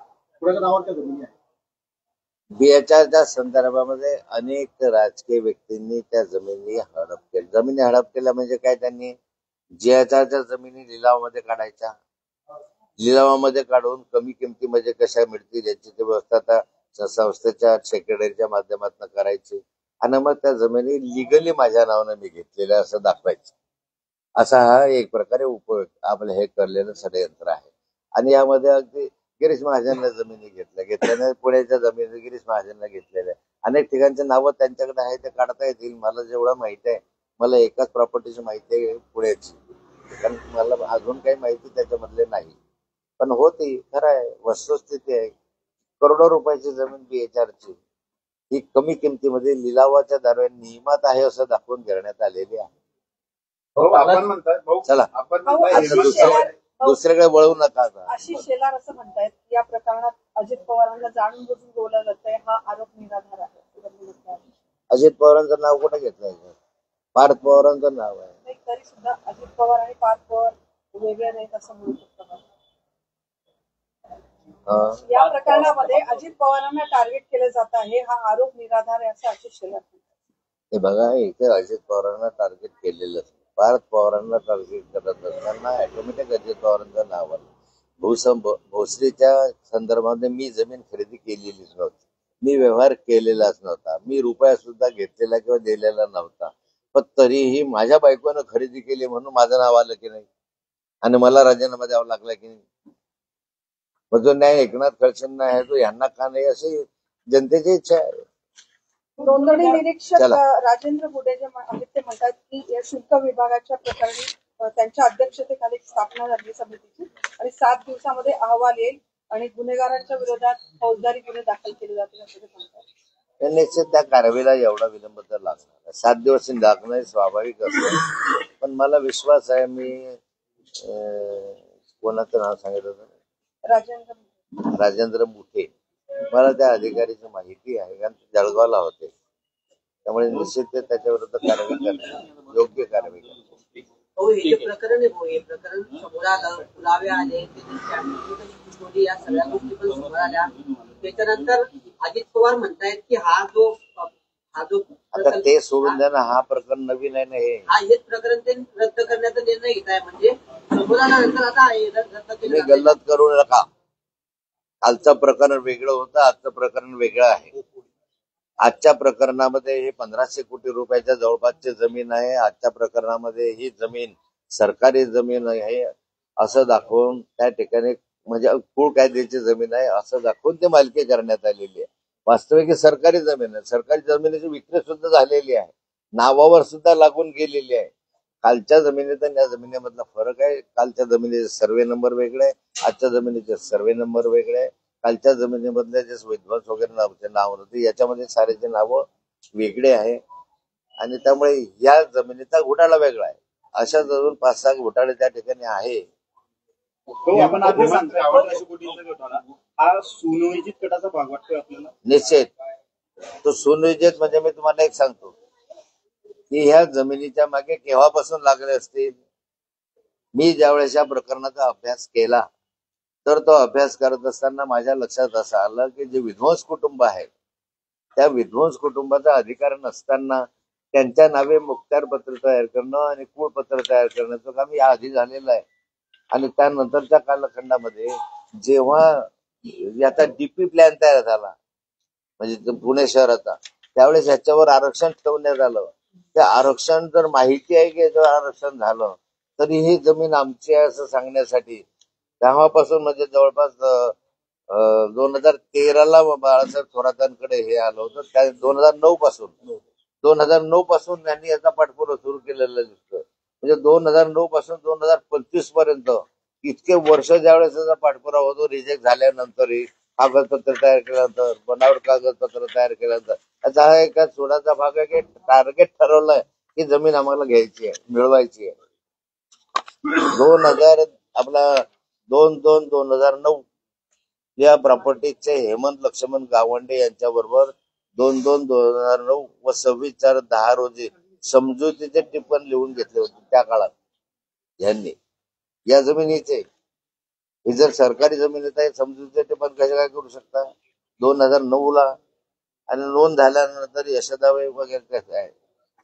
कुणाच्या नावावर त्या जमिनी आहेत? DHRच्या संदर्भामध्ये अनेक राजकीय व्यक्तींनी त्या जमिनी हडप केल्या. जमिनी हडप केल्या म्हणजे काय, त्यांनी DHRच्या जमिनी लिलावामध्ये काढायच्या, लिलावामध्ये काढून कमी किमतीमध्ये कशा मिळतील याची ती व्यवस्था आता संस्थेच्या सेक्रेटरीच्या माध्यमातून करायची आणि मग त्या जमिनी लिगली माझ्या नावानं मी घेतलेल्या असं दाखवायचं. असा हा एक प्रकारे उपयोग आपलं हे करलेलं षडयंत्र आहे. आणि यामध्ये अगदी गिरीश महाजनला जमिनी घेतल्याने पुण्याच्या जमिनी गिरीश महाजनला घेतलेल्या अनेक ठिकाणचे नावं त्यांच्याकडे आहे ते काढता येतील. मला जेवढं माहिती आहे, मला एकाच प्रॉपर्टीची माहिती आहे पुण्याची, कारण मला अजून काही माहिती त्याच्यामधले नाही, पण होती. खरं आहे, वस्तुस्थिती आहे. करोडो रुपयाची जमीन DHRची ही कमी किमतीमध्ये लिलावाच्या दरम्यान नियमात आहे असं दाखवून घेण्यात आलेली आहे. आपण म्हणताय भाऊ, चला आपण भाऊ, म्हणताय आशिष शेलार दुसरीकडे वळू नका आता. आशिष शेलार असं म्हणतायत की या प्रकरणात अजित पवारांना जाणून बुजून बोललं जातंय, हा आरोप निराधार आहे. अजित पवारांचं नाव कुठे घेतलंय? पार्थ पवारांचं नाव आहे. नाही, तरी सुद्धा अजित पवार आणि पार्थ पवार वेगळे नाहीत असं म्हणू शकतो का? या प्रकरणामध्ये अजित पवारांना टार्गेट केलं जात आहे, हा आरोप निराधार आहे असं आशिष शेलार म्हणतात. हे बघा, इथे अजित पवारांना टार्गेट केलेलं असतं. पार्थ पवारांना टार्गेट करत असताना ऑटोमॅटिक अजित पवारांचं नाव आलं. भोसरीच्या संदर्भामध्ये मी जमीन खरेदी केलेलीच नव्हती, मी व्यवहार केलेलाच नव्हता, मी रुपया सुद्धा घेतलेला किंवा दिलेला नव्हता, पण तरीही माझ्या बायकोनं खरेदी केली म्हणून माझं नाव आलं की नाही आणि मला राजीनामा द्यावा लागला की नाही? मग जो न्याय एकनाथ खडसेंना आहे तो यांना का नाही, अशी जनतेची इच्छा आहे. नोंदणी निरीक्षक चला. राजेंद्र गुडे जे आहेत ते म्हणतात की या शुल्क विभागाच्या प्रकरणी त्यांच्या अध्यक्षतेखाली स्थापना झाली समितीची आणि 7 दिवसामध्ये अहवाल येईल आणि गुन्हेगारांच्या विरोधात फौजदारी गुन्हे दाखल केले जातील असं ते म्हणतात. निश्चित त्या कारवाईला एवढा विलंब तर लागणार. 7 दिवस लागणं स्वाभाविक असतं, पण मला विश्वास आहे. मी कोणाचं नाव सांगितलं होतं? राजेंद्र मुठे. मला त्या अधिकारीची माहिती आहे, कारण ते जळगावला होते. त्यामुळे निश्चित ते त्याच्या विरुद्ध कारवाई करणार, योग्य कारवाई करणार. हो, हे जे प्रकरण आहे भाऊ, हे प्रकरण समोर आलं, पुरावे आले, त्याची या सगळ्या गोष्टी पण समोर आल्या. त्याच्यानंतर अजित पवार म्हणतायत की हा जो आता ते सोडून द्या ना, हा प्रकरण नवीन आहे ना. हेच प्रकरण ते रद्द करण्याचा निर्णय घेत आहे, म्हणजे समोर आल्यानंतर आता रद्द तुम्ही केलं गल्लत करू नका. कालचं प्रकरण वेगळं होतं, आजचं प्रकरण वेगळं आहे. आजच्या प्रकरणामध्ये हे 1500 कोटी रुपयाच्या जवळपासची जमीन आहे. आजच्या प्रकरणामध्ये ही जमीन सरकारी जमीन आहे असं दाखवून त्या ठिकाणी, म्हणजे कुळ कायद्याची जमीन आहे असं दाखवून ते मालकी करण्यात आलेली आहे. वास्तविक सरकारी जमीन आहे. सरकारी जमिनीची विक्री सुद्धा झालेली आहे, नावावर सुद्धा लागून गेलेली आहे. कालच्या जमिनीत आणि या जमिनीमधला फरक आहे. कालच्या जमिनीचे सर्वे नंबर वेगळे आहे, आजच्या जमिनीचे सर्वे नंबर वेगळे आहे. कालच्या जमिनीमधले जे विध्वंस वगैरे नाव होते याच्यामध्ये सारेचे नावं वेगळे आहे आणि त्यामुळे या जमिनीचा घोटाळा वेगळा आहे. अशा जवळ 5-6 घोटाळे त्या ठिकाणी आहे. हो, आपण आधी सांगताय 1800 कोटींचा घोटाळा हा सुनियोजित कटाचा भाग वाटतोय आपल्याला. निश्चित तो सुनियोजित म्हणजे मी तुम्हाला एक सांगतो की ह्या जमिनीच्या मागे केव्हापासून लागले असतील. मी ज्यावेळेस या प्रकरणाचा अभ्यास केला तर तो अभ्यास करत असताना माझ्या लक्षात असं आलं की जे विध्वंस कुटुंब आहे त्या विध्वंस कुटुंबाचा अधिकार नसताना त्यांच्या नावे मुखत्यार पत्र तयार करणं आणि कुळपत्र तयार करण्याचं काम या आधी झालेलं आहे. आणि त्यानंतरच्या कालखंडामध्ये जेव्हा याचा डीपी प्लॅन तयार झाला म्हणजे पुणे शहराचा त्यावेळेस ह्याच्यावर आरक्षण ठेवण्यात आलं. त्या आरक्षण जर माहिती आहे की याच्यावर आरक्षण झालं तरी ही जमीन आमची आहे असं सांगण्यासाठी तेव्हापासून म्हणजे जवळपास 2013ला बाळासाहेब थोरातांकडे हे आलं होतं. त्या 2009 पासून त्यांनी याचा पाठपुरावा सुरू केलेला दिसतोय. म्हणजे 2009 पासून 2025 पर्यंत इतके वर्ष ज्यावेळेस त्याचा पाठपुरावा होतो रिजेक्ट झाल्यानंतरही कागदपत्र तयार केल्यानंतर बनावट कागदपत्र तयार केल्यानंतर याचा हा एका सोडाचा भाग आहे की टार्गेट ठरवलंय की जमीन आम्हाला घ्यायची आहे मिळवायची आहे. 2009 या प्रॉपर्टीचे हेमंत लक्ष्मण गावंडे यांच्या बरोबर 2/2/2009 व 26/4/10 रोजी समजुतीचे टिप्पण लिहून घेतले होते त्या काळात यांनी या जमिनीचे. ही जर सरकारी जमिनीत आहे समजुतीचे टिप्पण कसे काय करू शकता 2009ला आणि नोंद झाल्यानंतर यशदावे वगैरे कसं आहे.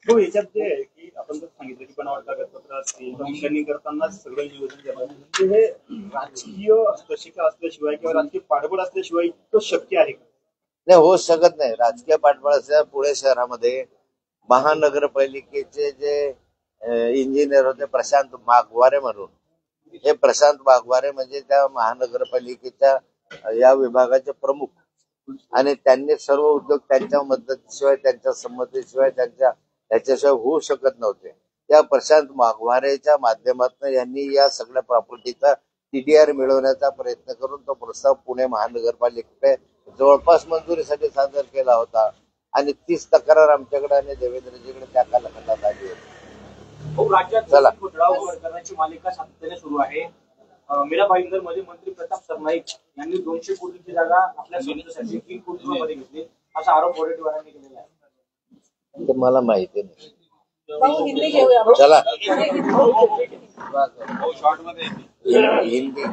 हो, याच्यात जे आहे की आपण जर सांगितलं की बनावट कागदपत्र असतील नोंदणी करताना सगळं नियोजन केलं म्हणजे हे राजकीय हस्तक्षेप असल्याशिवाय किंवा राजकीय पाठबळ असल्याशिवाय इतकं शक्य आहे का? नाही होऊ शकत नाही. राजकीय पाठबळाच्या पुणे शहरामध्ये महानगरपालिकेचे जे इंजिनियर होते प्रशांत वाघवारे म्हणून हे प्रशांत वाघवारे म्हणजे त्या महानगरपालिकेच्या या विभागाचे प्रमुख आणि त्यांनी सर्व उद्योग त्यांच्या मदतीशिवाय त्यांच्या संमतीशिवाय त्याच्याशिवाय होऊ शकत नव्हते. त्या प्रशांत वाघवारेच्या माध्यमातून यांनी या सगळ्या प्रॉपर्टीचा TDR मिळवण्याचा प्रयत्न करून तो प्रस्ताव पुणे महानगरपालिकेकडे जवळपास मंजुरीसाठी सादर केला होता आणि तीच तक्रार आमच्याकडे आणि देवेंद्रजीकडे त्या कालखंडात आली होती. राज्यात चला घोटाळा करण्याची मालिका सातत्याने सुरू आहे. मीरा भाईंदर मध्ये मंत्री प्रताप सरनाईक यांनी 200 कोटीची जागा आपल्या स्वतःसाठी 3 कोटी रुपयामध्ये घेतली असा आरोप वडेट्टीवारांनी केलेला आहे. ते मला माहिती नाही. हिंदी घेऊया चला हिंदी हिंदी